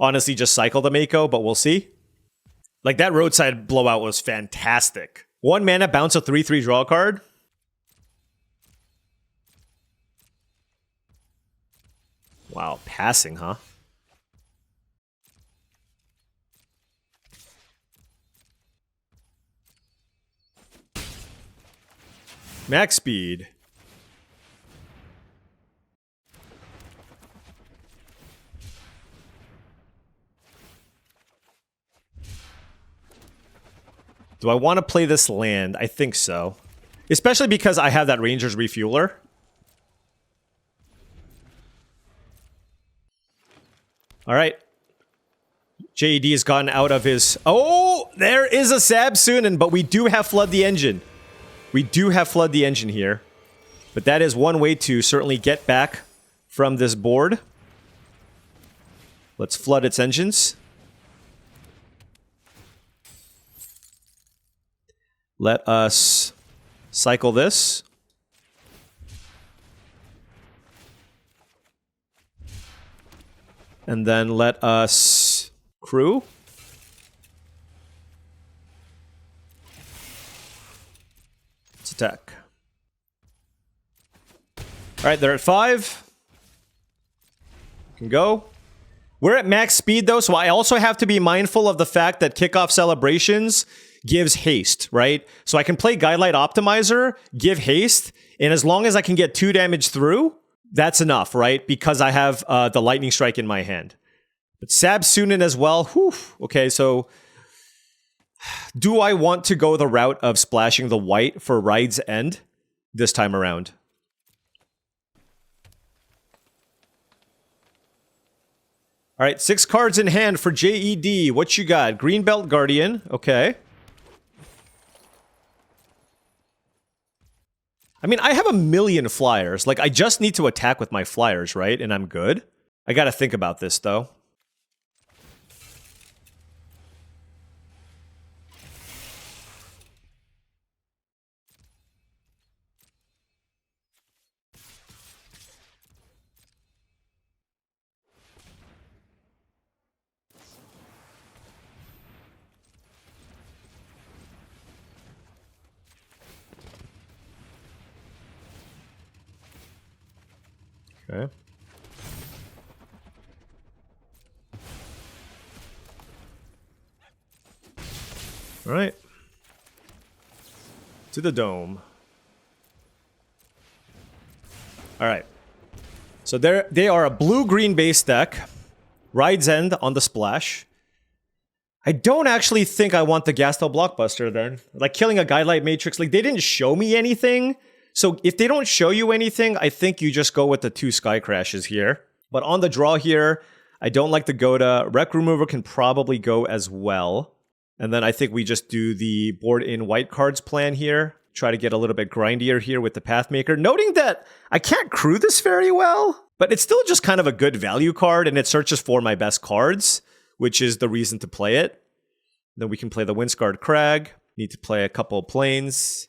honestly just cycle the Mako, but we'll see. Like, that Roadside Blowout was fantastic. 1 mana, bounce a 3/3 draw card. Wow, passing, huh? Max speed. Do I want to play this land? I think so. Especially because I have that Ranger's Refueler. All right. JED has gotten out of his... Oh, there is a Sabsunin, but we do have Flood the Engine. We do have Flood the Engine here. But that is one way to certainly get back from this board. Let's flood its engines. Let us cycle this. And then let us crew. Let's attack. All right, they're at 5. Can go. We're at max speed though, so I also have to be mindful of the fact that kickoff celebrations gives haste, right? So I can play Guidelight Optimizer, give haste, and as long as I can get 2 damage through, that's enough, right? Because I have the Lightning Strike in my hand. But Sabsunin as well. Whew. Okay, so do I want to go the route of splashing the white for Ride's End this time around? All right, 6 cards in hand for JED. What you got? Greenbelt Guardian. Okay. I mean, I have a million flyers. Like, I just need to attack with my flyers, right? And I'm good. I gotta think about this, though. Okay. All right. To the dome. All right. So they are a blue-green base deck. Ride's End on the splash. I don't actually think I want the Gastel Blockbuster then. Like, killing a Guidelight Matrix, like, they didn't show me anything. So if they don't show you anything, I think you just go with the 2 Sky Crashes here. But on the draw here, I don't like the Goda. Wreck Remover can probably go as well. And then I think we just do the board in white cards plan here. Try to get a little bit grindier here with the Pathmaker. Noting that I can't crew this very well, but it's still just kind of a good value card, and it searches for my best cards, which is the reason to play it. Then we can play the Windscarred Crag. Need to play a couple of plains.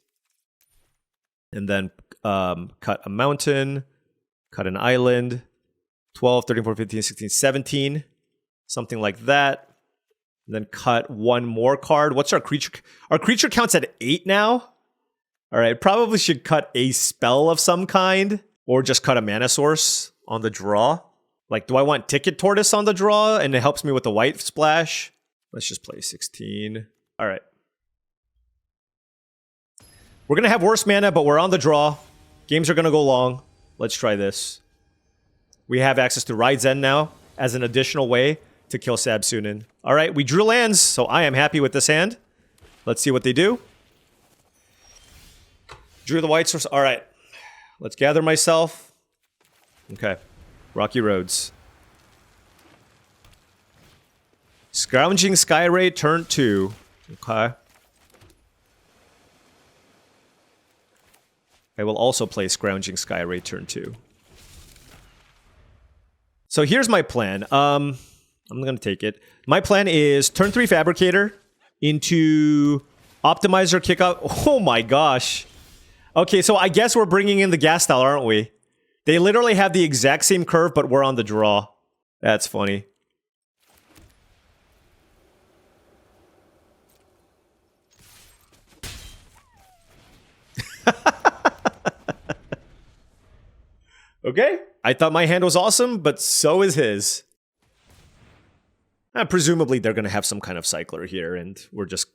And then cut a mountain. Cut an island. 12, 13, 14, 15, 16, 17. Something like that. And then cut one more card. What's our creature? Our creature count's at 8 now. All right, probably should cut a spell of some kind. Or just cut a mana source on the draw. Like, do I want Ticket Tortoise on the draw? And it helps me with the white splash. Let's just play 16. All right. We're going to have worse mana, but we're on the draw. Games are going to go long. Let's try this. We have access to Ride's End now as an additional way to kill Sabsunin. All right, we drew lands, so I am happy with this hand. Let's see what they do. Drew the white source. All right. Let's gather myself. Okay. Rocky Roads. Scrounging Skyray, turn 2. Okay. I will also play Scrounging Skyray, turn 2. So here's my plan. I'm going to take it. My plan is turn 3 Fabricator into Optimizer, kick out. Oh my gosh. Okay, so I guess we're bringing in the gas style, aren't we? They literally have the exact same curve, but we're on the draw. That's funny. Okay. I thought my hand was awesome, but so is his. Presumably they're going to have some kind of cycler here, and we're just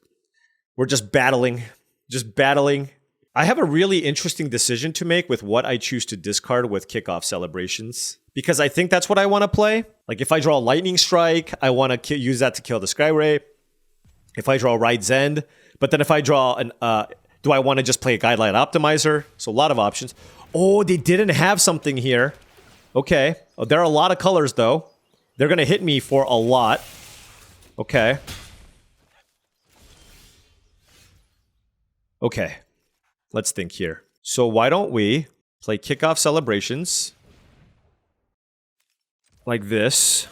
battling. Just battling. I have a really interesting decision to make with what I choose to discard with kickoff celebrations. Because I think that's what I want to play. Like if I draw Lightning Strike, I want to use that to kill the Skyray. If I draw Ride's End. But then if I draw an... do I want to just play a Guideline Optimizer? So a lot of options. Oh, they didn't have something here. Okay. Oh, there are a lot of colors, though. They're going to hit me for a lot. Okay. Okay. Let's think here. So why don't we play kickoff celebrations like this.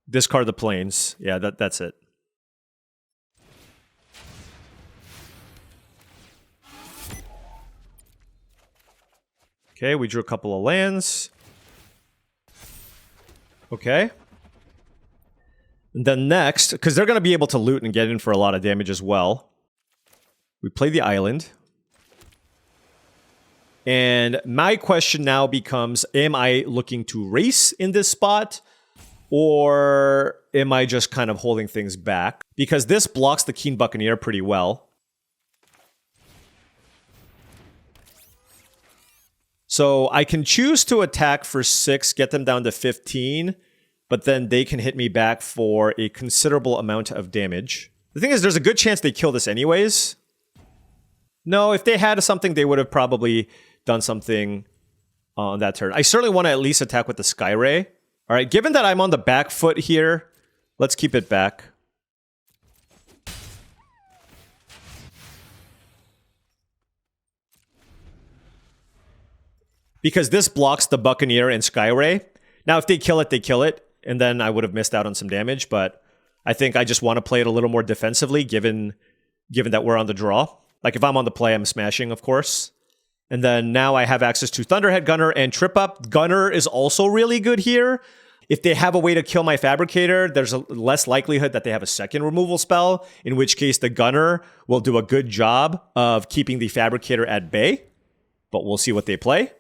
Discard the planes. Yeah, that's it. Okay, we drew a couple of lands. Okay. And then next, because they're going to be able to loot and get in for a lot of damage as well, we play the island. And my question now becomes, am I looking to race in this spot? Or am I just kind of holding things back? Because this blocks the Keen Buccaneer pretty well. So I can choose to attack for 6, get them down to 15, but then they can hit me back for a considerable amount of damage. The thing is, there's a good chance they kill this anyways. No, if they had something, they would have probably done something on that turn. I certainly want to at least attack with the Skyray. All right, given that I'm on the back foot here, let's keep it back. Because this blocks the Buccaneer and Skyray. Now, if they kill it, they kill it. And then I would have missed out on some damage. But I think I just want to play it a little more defensively, given that we're on the draw. Like, if I'm on the play, I'm smashing, of course. And then now I have access to Thunderhead Gunner and Trip Up. Gunner is also really good here. If they have a way to kill my Fabricator, there's a less likelihood that they have a second removal spell, in which case the Gunner will do a good job of keeping the Fabricator at bay. But we'll see what they play.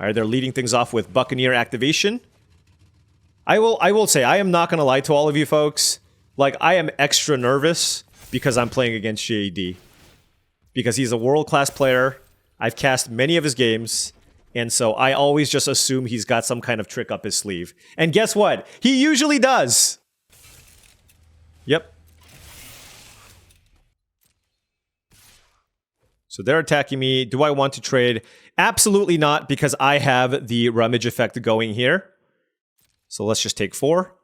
All right, they're leading things off with Buccaneer activation. I will say, I am not going to lie to all of you folks. Like, I am extra nervous because I'm playing against JAD. Because he's a world-class player. I've cast many of his games. And so I always just assume he's got some kind of trick up his sleeve. And guess what? He usually does. Yep. So they're attacking me. Do I want to trade? Absolutely not, because I have the Rummage effect going here. So let's just take 4.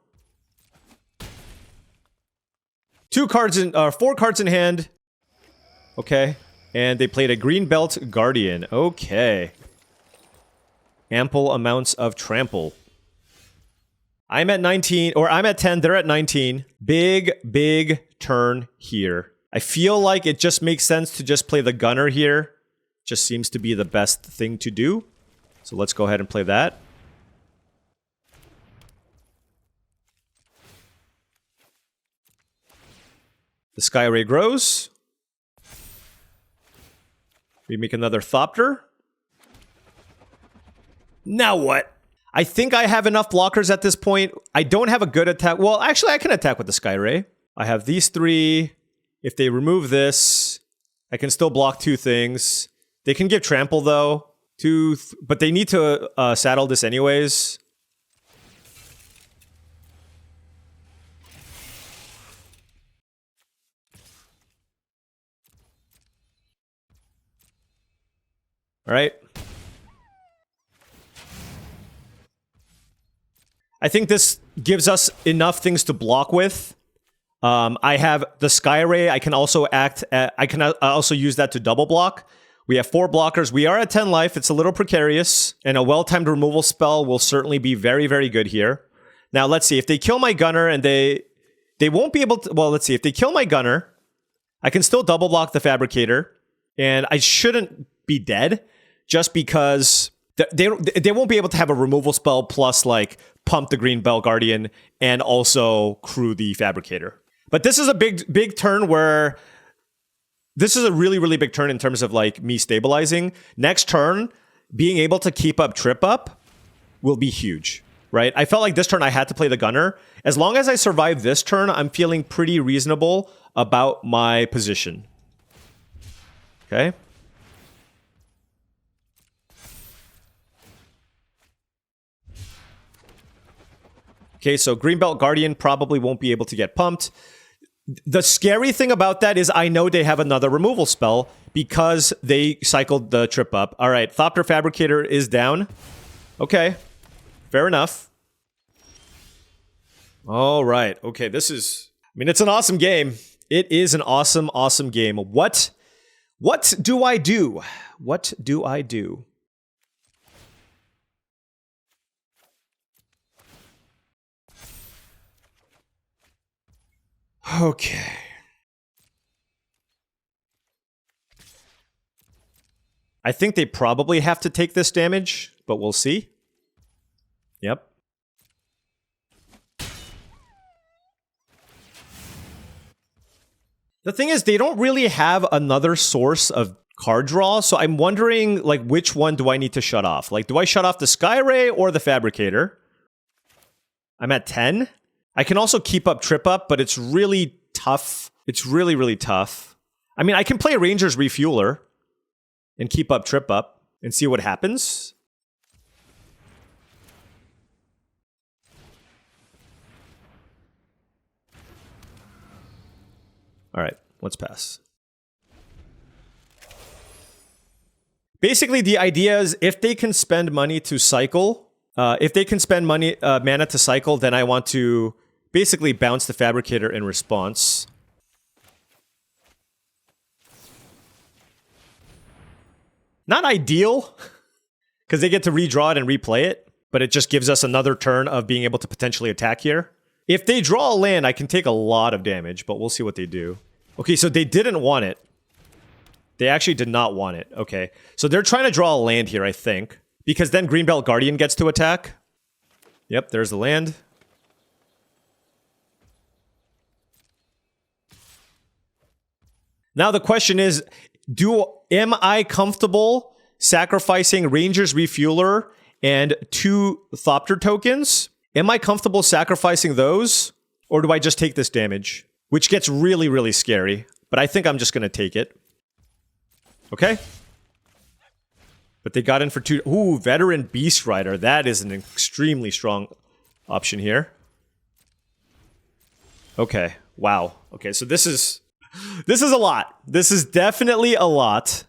4 cards in hand. Okay. And they played a Green Belt Guardian. Okay. Ample amounts of trample. I'm at 19, or I'm at 10, they're at 19. Big, big turn here. I feel like it just makes sense to just play the gunner here. Just seems to be the best thing to do. So let's go ahead and play that. The Sky Ray grows. We make another Thopter. Now what? I think I have enough blockers at this point. I don't have a good attack. Well, actually, I can attack with the Sky Ray. I have these three. If they remove this, I can still block two things. They can give trample, though. But they need to saddle this anyways. All right. I think this gives us enough things to block with. I have the Sky Ray. I can also also use that to double block. We have 4 blockers. We are at 10 life. It's a little precarious, and a well-timed removal spell will certainly be very, very good here. Now, let's see. If they kill my gunner and they won't be able to... Well, let's see. If they kill my gunner, I can still double block the Fabricator, and I shouldn't be dead just because they won't be able to have a removal spell plus, like, pump the Green Belt Guardian and also crew the Fabricator. But this is a big turn where... This is a really, really big turn in terms of, like, me stabilizing. Next turn, being able to keep up Trip Up will be huge, right? I felt like this turn I had to play the gunner. As long as I survive this turn, I'm feeling pretty reasonable about my position. Okay? Okay, so Greenbelt Guardian probably won't be able to get pumped. The scary thing about that is I know they have another removal spell because they cycled the Trip Up. All right, Thopter Fabricator is down. Okay, fair enough. All right, okay, this is... I mean, it's an awesome game. It is an awesome, awesome game. What do I do? What do I do? Okay. I think they probably have to take this damage, but we'll see. Yep. The thing is, they don't really have another source of card draw, so I'm wondering, like, which one do I need to shut off? Like, do I shut off the Sky Ray or the Fabricator? I'm at 10. I can also keep up Trip Up, but it's really tough. It's really, really tough. I mean, I can play Ranger's Refueler and keep up Trip Up and see what happens. All right, let's pass. Basically, the idea is if they can spend money to cycle, if they can spend money mana to cycle, then I want to basically bounce the Fabricator in response. Not ideal, because they get to redraw it and replay it, but it just gives us another turn of being able to potentially attack here. If they draw a land, I can take a lot of damage, but we'll see what they do. Okay, so they didn't want it. They actually did not want it. Okay, so they're trying to draw a land here, I think, because then Greenbelt Guardian gets to attack. Yep, there's the land. Now the question is, am I comfortable sacrificing Ranger's Refueler and 2 Thopter tokens? Am I comfortable sacrificing those? Or do I just take this damage? Which gets really, really scary. But I think I'm just going to take it. Okay. But they got in for 2... Ooh, Veteran Beast Rider. That is an extremely strong option here. Okay. Wow. Okay, so this is a lot. This is definitely a lot.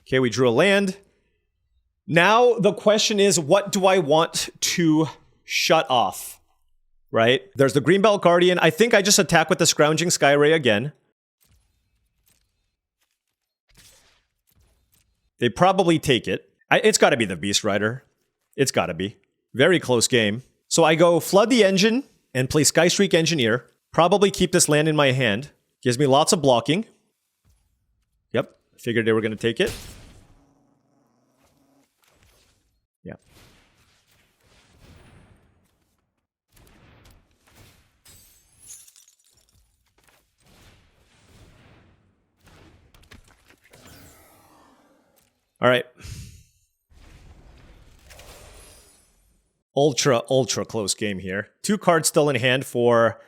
Okay, we drew a land. Now the question is, what do I want to shut off? Right? There's the Greenbelt Guardian. I think I just attack with the Scrounging Sky Ray again. They probably take it. It's got to be the Beast Rider. It's got to be. Very close game. So I go flood the engine and play Skystreak Engineer. Probably keep this land in my hand. Gives me lots of blocking. Yep. Figured they were going to take it. Yeah. All right. Ultra close game here. 2 cards still in hand for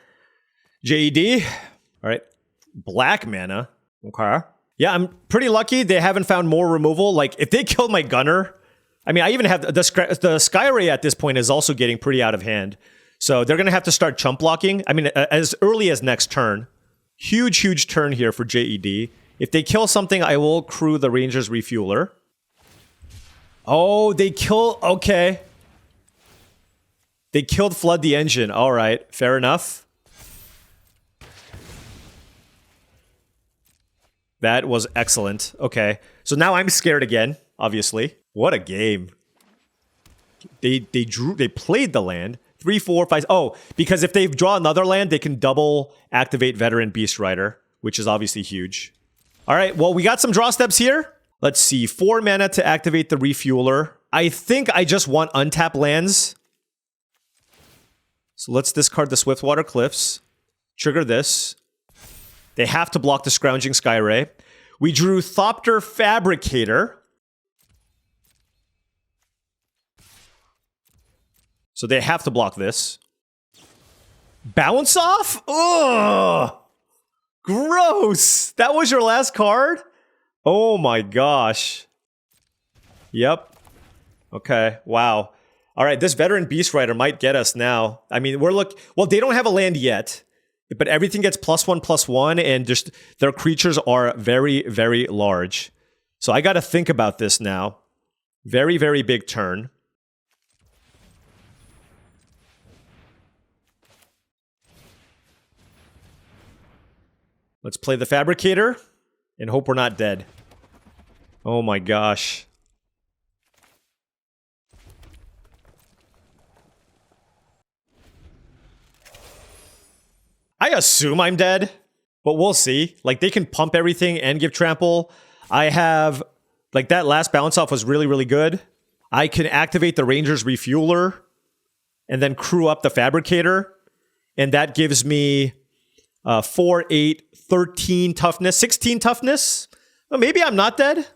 JED. All right. Black mana. Okay. Yeah, I'm pretty lucky they haven't found more removal. Like, if they killed my Gunner, I mean, I even have the Skyray at this point is also getting pretty out of hand. So they're going to have to start chump blocking. I mean, as early as next turn. Huge turn here for JED. If they kill something, I will crew the Ranger's Refueler. Oh, they kill... Okay. They killed Flood the Engine. All right. Fair enough. That was excellent. Okay. So now I'm scared again, obviously. What a game. They played the land. 3, 4, 5... Oh, because if they draw another land, they can double activate Veteran Beast Rider, which is obviously huge. All right. Well, we got some draw steps here. Let's see. 4 mana to activate the Refueler. I think I just want untap lands. So let's discard the Swiftwater Cliffs. Trigger this. They have to block the Scrounging Skyray. We drew Thopter Fabricator. So they have to block this. Bounce off? Ugh! Gross! That was your last card? Oh my gosh. Yep. Okay, wow. All right, this Veteran Beast Rider might get us now. I mean, well, they don't have a land yet, but everything gets +1/+1, and just their creatures are very large. So I got to think about this now. Very big turn. Let's play the Fabricator and hope we're not dead. Oh my gosh. I assume I'm dead, but we'll see. Like, they can pump everything and give trample. I have, like, that last bounce off was really good. I can activate the Ranger's Refueler and then crew up the Fabricator. And that gives me 4, 8, 13 toughness, 16 toughness. Well, maybe I'm not dead.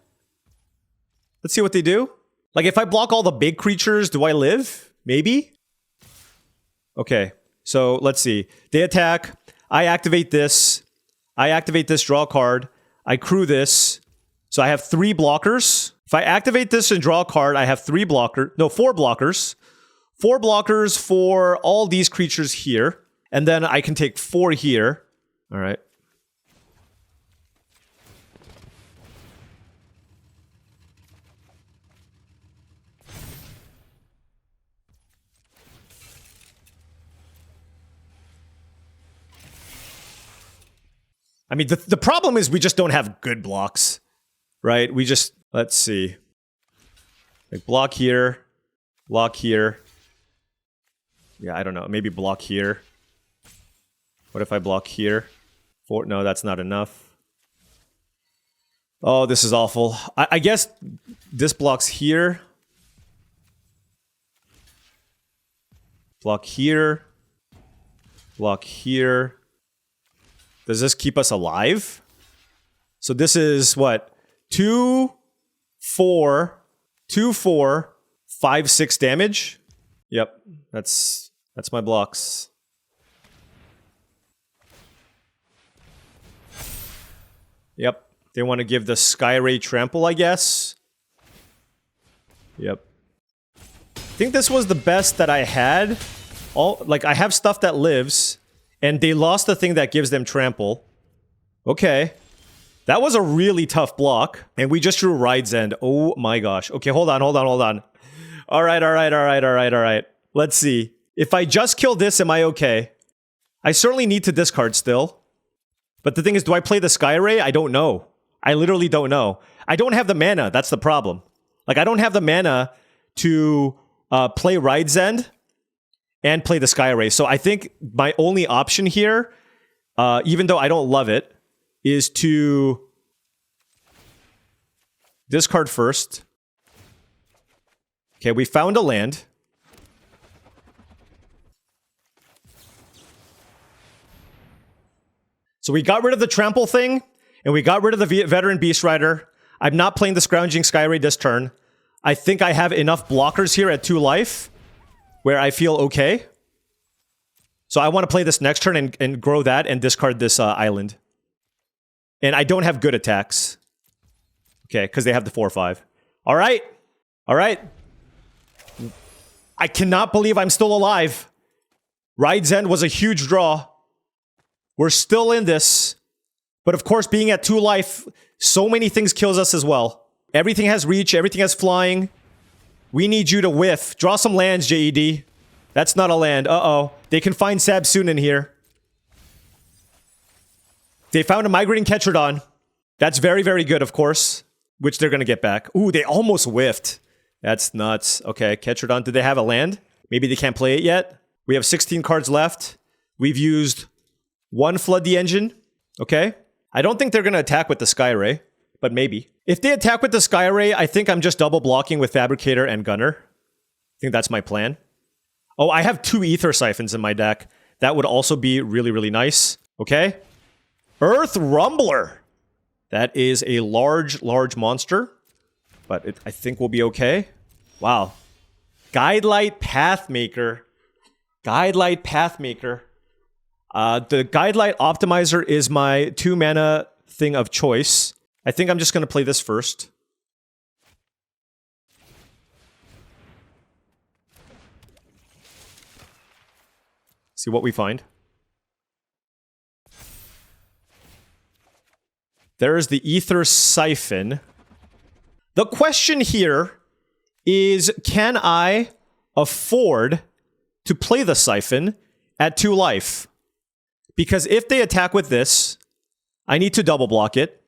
Let's see what they do. Like, if I block all the big creatures, do I live? Maybe? Okay, so let's see. They attack. I activate this. I activate this, draw a card. I crew this. So I have 3 blockers. If I activate this and draw a card, I have 4 blockers. 4 blockers for all these creatures here. And then I can take 4 here. All right. I mean, the problem is we just don't have good blocks, right? We just, let's see. Like, block here, block here. Yeah, I don't know. Maybe block here. What if I block here? 4, no, that's not enough. Oh, this is awful. I guess this blocks here. Block here. Block here. Does this keep us alive? So this is what? 2, 4, 2, 4, 5, 6 damage. Yep, that's my blocks. Yep, they want to give the Skyray trample, I guess. Yep. I think this was the best that I had. I have stuff that lives. And they lost the thing that gives them trample. Okay. That was a really tough block. And we just drew Ride's End. Oh my gosh. Okay, hold on. All right. Let's see. If I just kill this, am I okay? I certainly need to discard still. But the thing is, do I play the Skyray? I don't know. I literally don't know. I don't have the mana. That's the problem. Like, I don't have the mana to play Ride's End and play the Sky Ray. So I think my only option here, even though I don't love it, is to discard first. Okay, we found a land. So we got rid of the trample thing, and we got rid of the veteran Beast Rider. I'm not playing the Scrounging Skyray this turn. I think I have enough blockers here at 2 life where I feel okay. So I want to play this next turn and grow that and discard this island. And I don't have good attacks. Okay, because they have the 4/5. All right. All right. I cannot believe I'm still alive. Ride's End was a huge draw. We're still in this. But of course, being at 2 life, so many things kills us as well. Everything has reach. Everything has flying. We need you to whiff. Draw some lands, JED. That's not a land. Uh-oh. They can find Sabsoon in here. They found a Migrating Ketrodon. That's very, very good, of course. Which they're going to get back. Ooh, they almost whiffed. That's nuts. Okay, Ketrodon. Do they have a land? Maybe they can't play it yet. We have 16 cards left. We've used 1 Flood the Engine. Okay. I don't think they're going to attack with the Sky Ray, but maybe. If they attack with the Sky Ray, I think I'm just double blocking with Fabricator and Gunner. I think that's my plan. Oh, I have 2 Ether Siphons in my deck. That would also be really, really nice. Okay. Earth Rumbler. That is a large, large monster. But I think we'll be okay. Wow. Guidelight Pathmaker. Guidelight Pathmaker. The Guidelight Optimizer is my 2 mana thing of choice. I think I'm just going to play this first. See what we find. There is the Ether Siphon. The question here is, can I afford to play the Siphon at 2 life? Because if they attack with this, I need to double block it,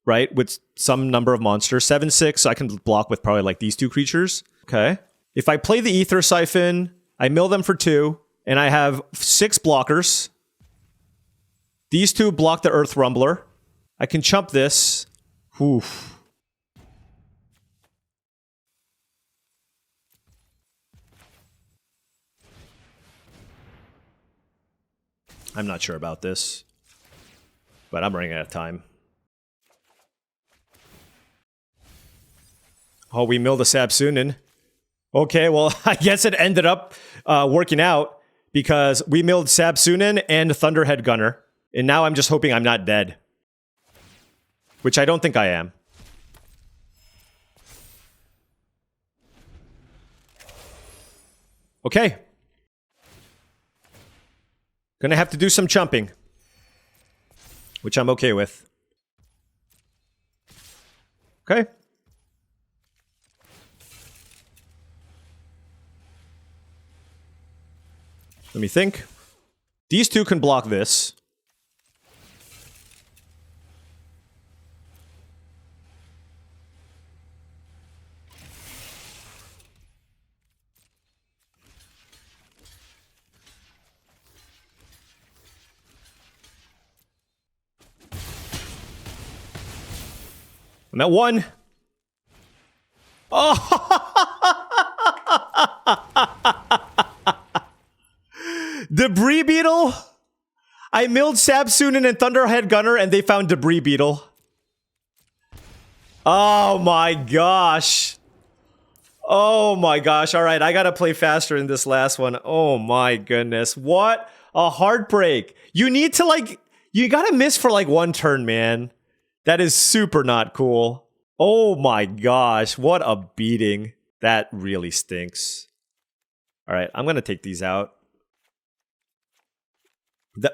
right? With some number of monsters. 7/6, I can block with probably like these 2 creatures. Okay. If I play the Ether Siphon, I mill them for 2, and I have 6 blockers. These 2 block the Earth Rumbler. I can chump this. Oof. I'm not sure about this, but I'm running out of time. Oh, we milled the Sabsunin. Okay, well, I guess it ended up working out because we milled Sabsunin and Thunderhead Gunner, and now I'm just hoping I'm not dead. Which I don't think I am. Okay. Gonna have to do some chumping. Which I'm okay with. Okay. Let me think. These 2 can block this. I'm at 1. Oh! Debris Beetle? I milled Sabsunin and Thunderhead Gunner and they found Debris Beetle. Oh my gosh. Oh my gosh. Alright, I gotta play faster in this last one. Oh my goodness. What a heartbreak. You need to like... You gotta miss for like 1 turn, man. That is super not cool. Oh my gosh, what a beating. That really stinks. Alright, I'm gonna take these out.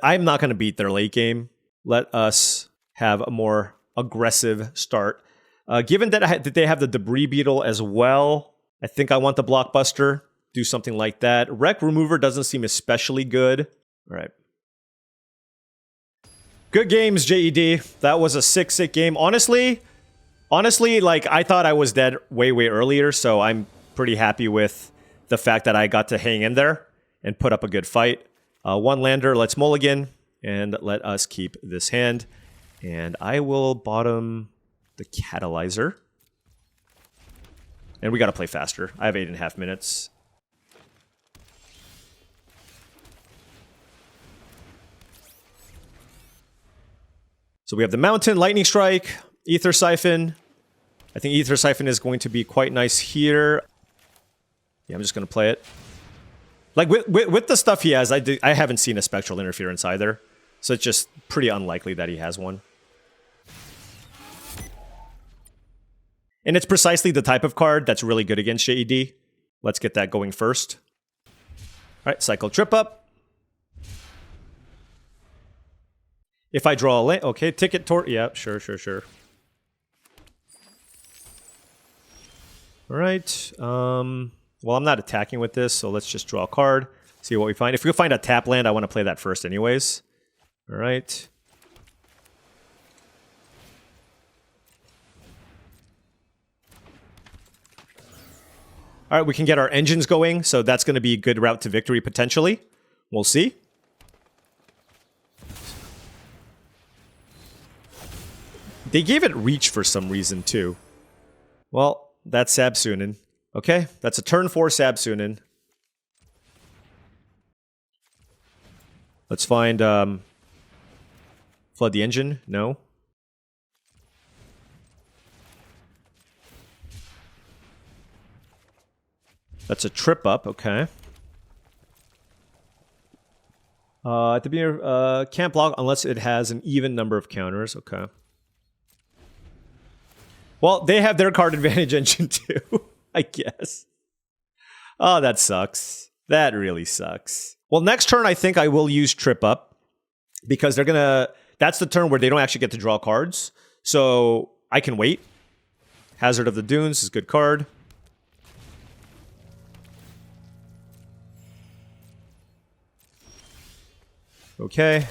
I'm not gonna beat their late game. Let us have a more aggressive start. Given that they have the Debris Beetle as well, I think I want the Blockbuster. Do something like that. Wreck Remover doesn't seem especially good. Alright. Good games, JED. That was a sick game. Honestly, like, I thought I was dead way earlier, so I'm pretty happy with the fact that I got to hang in there and put up a good fight. One lander, let's mulligan, and let us keep this hand. And I will bottom the catalyzer. And we gotta play faster. I have 8.5 minutes. So we have the Mountain, Lightning Strike, Ether Siphon. I think Ether Siphon is going to be quite nice here. Yeah, I'm just going to play it. Like, with the stuff he has, I haven't seen a Spectral Interference either. So it's just pretty unlikely that he has one. And it's precisely the type of card that's really good against JED. Let's get that going first. Alright, cycle trip up. If I draw a land, okay, ticket tort, yeah, sure. Alright, well, I'm not attacking with this, so let's just draw a card, see what we find. If we find a tap land, I want to play that first anyways. Alright. Alright, we can get our engines going, so that's going to be a good route to victory, potentially. We'll see. They gave it reach for some reason, too. Well, that's Sabsunin. Okay, that's a turn 4 Sabsunin. Let's find, flood the engine? No. That's a trip up, okay. At the beginning, can't block unless it has an even number of counters, okay. Well, they have their card advantage engine too, I guess. Oh, that sucks. That really sucks. Well, next turn, I think I will use Trip Up. Because they're gonna... That's the turn where they don't actually get to draw cards. So, I can wait. Hazard of the Dunes is a good card. Okay.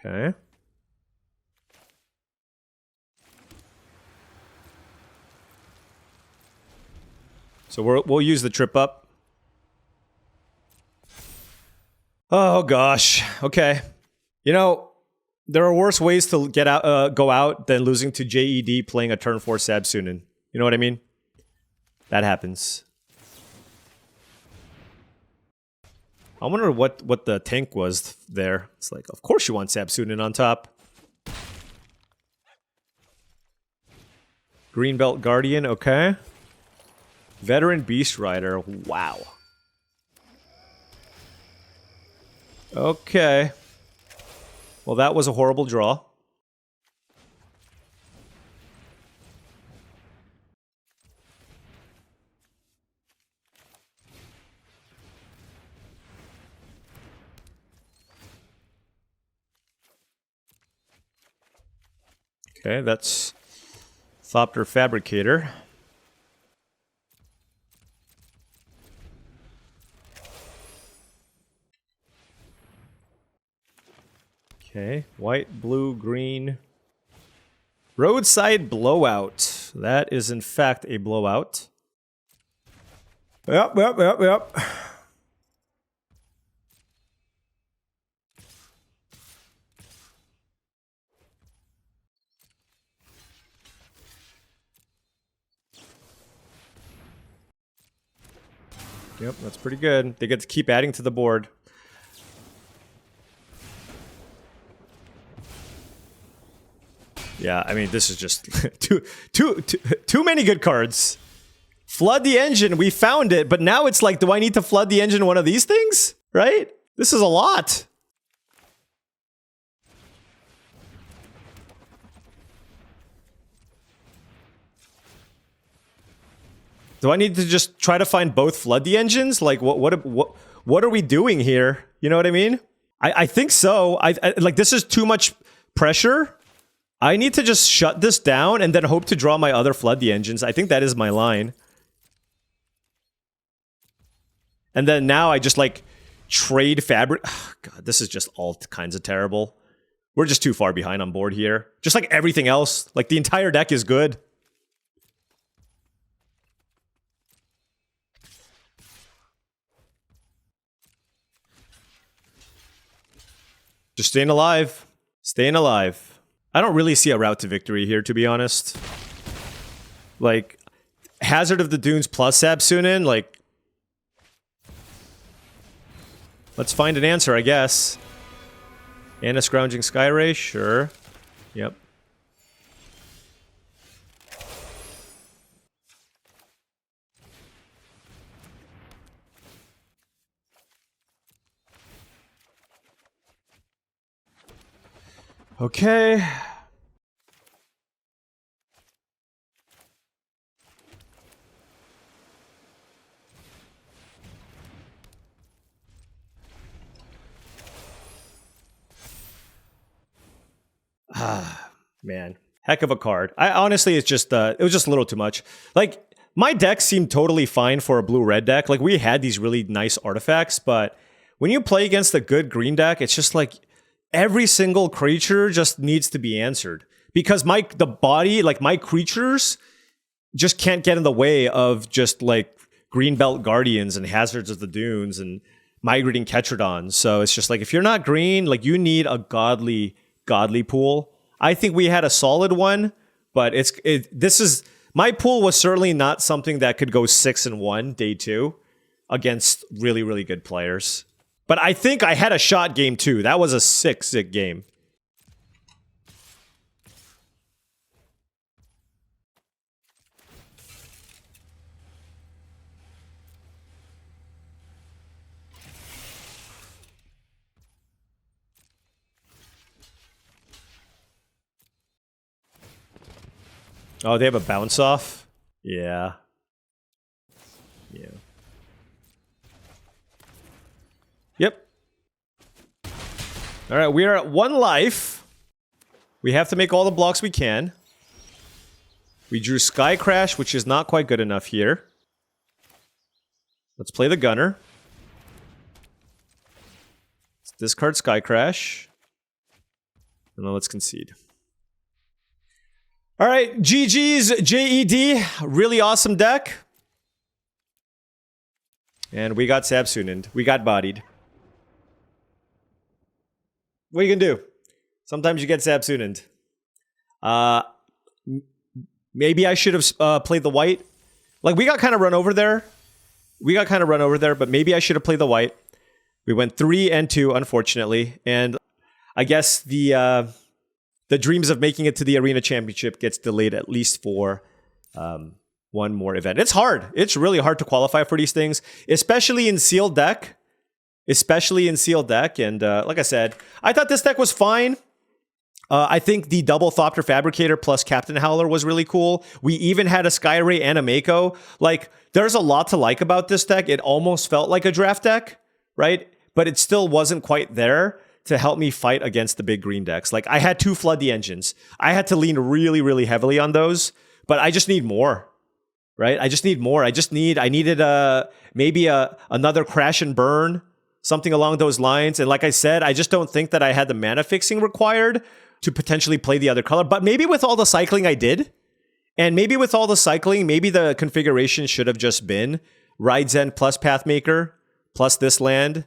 Okay. So we'll use the trip up. Oh gosh. Okay. You know, there are worse ways to get out, go out than losing to JED playing a turn 4 Sabsunin. You know what I mean? That happens. I wonder what the tank was there. It's like, of course you want Sabsunin on top. Greenbelt Guardian, okay. Veteran Beast Rider, wow. Okay. Well, that was a horrible draw. Okay, that's Thopter Fabricator. Okay, white, blue, green. Roadside Blowout. That is in fact a blowout. Yep. Yep, that's pretty good. They get to keep adding to the board. Yeah, I mean, this is just too many good cards. Flood the engine, we found it, but now it's like, do I need to flood the engine one of these things? Right? This is a lot. Do I need to just try to find both flood the engines? Like, what are we doing here? You know what I mean? I think so. I like, this is too much pressure. I need to just shut this down and then hope to draw my other flood the engines. I think that is my line. And then now I just like trade fabric. Oh, God, this is just all kinds of terrible. We're just too far behind on board here. Just like everything else. Like the entire deck is good. Just staying alive. Staying alive. I don't really see a route to victory here, to be honest. Like, Hazard of the Dunes plus Sabsunin, like... Let's find an answer, I guess. And a Scrounging Skyray, sure. Yep. Okay. Man, heck of a card. I honestly, it's just it was just a little too much. Like my deck seemed totally fine for a blue-red deck. Like we had these really nice artifacts, but when you play against a good green deck, it's just like every single creature just needs to be answered because my creatures just can't get in the way of just like Greenbelt Guardians and Hazards of the Dunes and Migrating Ketrodons. So it's just like if you're not green, like you need a godly pool. I think we had a solid one, but my pool was certainly not something that could go 6-1 day 2 against really, really good players. But I think I had a shot game too. That was a sick game. Oh, they have a bounce off? Yeah. Yeah. Yep. All right, we are at 1 life. We have to make all the blocks we can. We drew Sky Crash, which is not quite good enough here. Let's play the Gunner. Let's discard Sky Crash. And then let's concede. All right, GG's JED. Really awesome deck. And we got Sabsunined. We got bodied. What are you gonna do? Sometimes you get Sabsunined. Maybe I should have played the white. Like, we got kind of run over there. But maybe I should have played the white. We went 3 and 2, unfortunately. And I guess the dreams of making it to the Arena Championship gets delayed at least for one more event. It's hard. It's really hard to qualify for these things, especially in sealed deck. And like I said, I thought this deck was fine. I think the double Thopter Fabricator plus Captain Howler was really cool. We even had a Skyray and a Mako. Like, there's a lot to like about this deck. It almost felt like a draft deck, right? But it still wasn't quite there to help me fight against the big green decks. Like, I had 2 Flood the Engines. I had to lean really, really heavily on those, but I just need more, right? I needed maybe another Crash and Burn, something along those lines. And like I said, I just don't think that I had the mana fixing required to potentially play the other color. But maybe with all the cycling I did, and maybe with all the cycling, maybe the configuration should have just been Ride's End plus Pathmaker plus this land.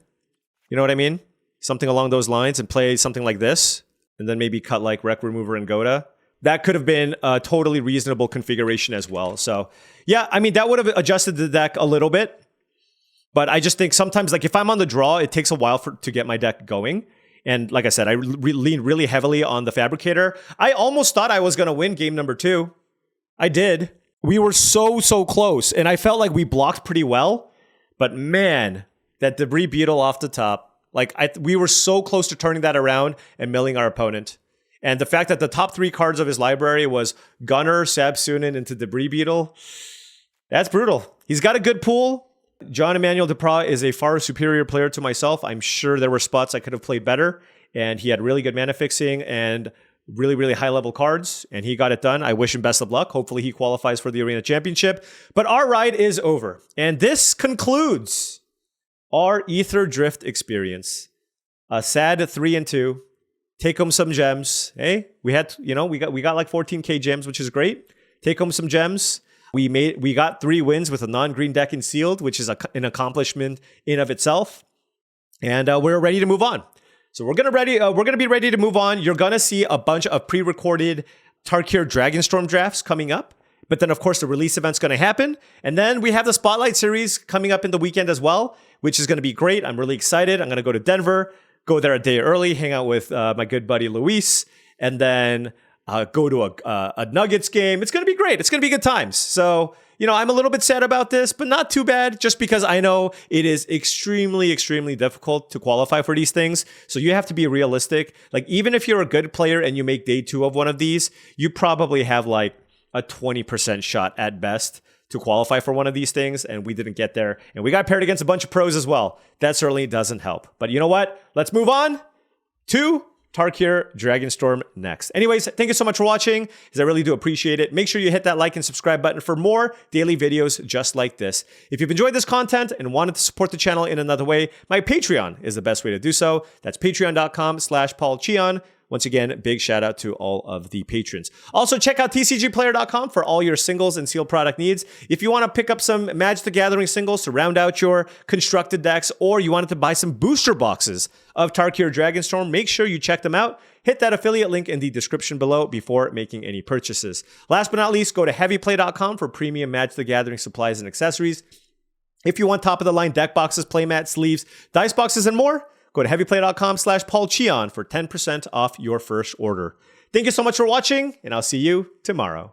You know what I mean? Something along those lines, and play something like this, and then maybe cut like Wreck Remover and Goda. That could have been a totally reasonable configuration as well. So yeah, I mean, that would have adjusted the deck a little bit. But I just think sometimes, like, if I'm on the draw, it takes a while to get my deck going. And like I said, I leaned really heavily on the Fabricator. I almost thought I was going to win game number 2. I did. We were so close. And I felt like we blocked pretty well. But man, that Debris Beetle off the top. Like, we were so close to turning that around and milling our opponent. And the fact that the top 3 cards of his library was Gunner, Sabsunin, into Debris Beetle, that's brutal. He's got a good pool. John Emmanuel Duprat is a far superior player to myself. I'm sure there were spots I could have played better. And he had really good mana fixing and really, really high-level cards. And he got it done. I wish him best of luck. Hopefully he qualifies for the Arena Championship. But our ride is over. And this concludes our Ether Drift experience. A sad 3-2. Take home some gems. Hey, we had, we got like 14k gems, which is great. Take home some gems. We got 3 wins with a non-green deck in sealed, which is an accomplishment in of itself. And we're ready to move on. So we're gonna be ready to move on. You're gonna see a bunch of pre-recorded Tarkir Dragonstorm drafts coming up. But then, of course, the release event's going to happen. And then we have the Spotlight Series coming up in the weekend as well, which is going to be great. I'm really excited. I'm going to go to Denver, go there a day early, hang out with my good buddy Luis, and then go to a Nuggets game. It's going to be great. It's going to be good times. So, I'm a little bit sad about this, but not too bad, just because I know it is extremely, extremely difficult to qualify for these things. So you have to be realistic. Like, even if you're a good player and you make day 2 of one of these, you probably have like a 20% shot at best to qualify for one of these things, and we didn't get there. And we got paired against a bunch of pros as well. That certainly doesn't help. But you know what? Let's move on to Tarkir Dragonstorm next. Anyways, thank you so much for watching, because I really do appreciate it. Make sure you hit that like and subscribe button for more daily videos just like this. If you've enjoyed this content and wanted to support the channel in another way, my Patreon is the best way to do so. That's patreon.com/paulcheon. Once again, big shout out to all of the patrons. Also, check out TCGplayer.com for all your singles and sealed product needs. If you want to pick up some Magic the Gathering singles to round out your constructed decks, or you wanted to buy some booster boxes of Tarkir Dragonstorm, make sure you check them out. Hit that affiliate link in the description below before making any purchases. Last but not least, go to heavyplay.com for premium Magic the Gathering supplies and accessories. If you want top-of-the-line deck boxes, playmats, sleeves, dice boxes, and more, go to heavyplay.com/paulcheon for 10% off your first order. Thank you so much for watching, and I'll see you tomorrow.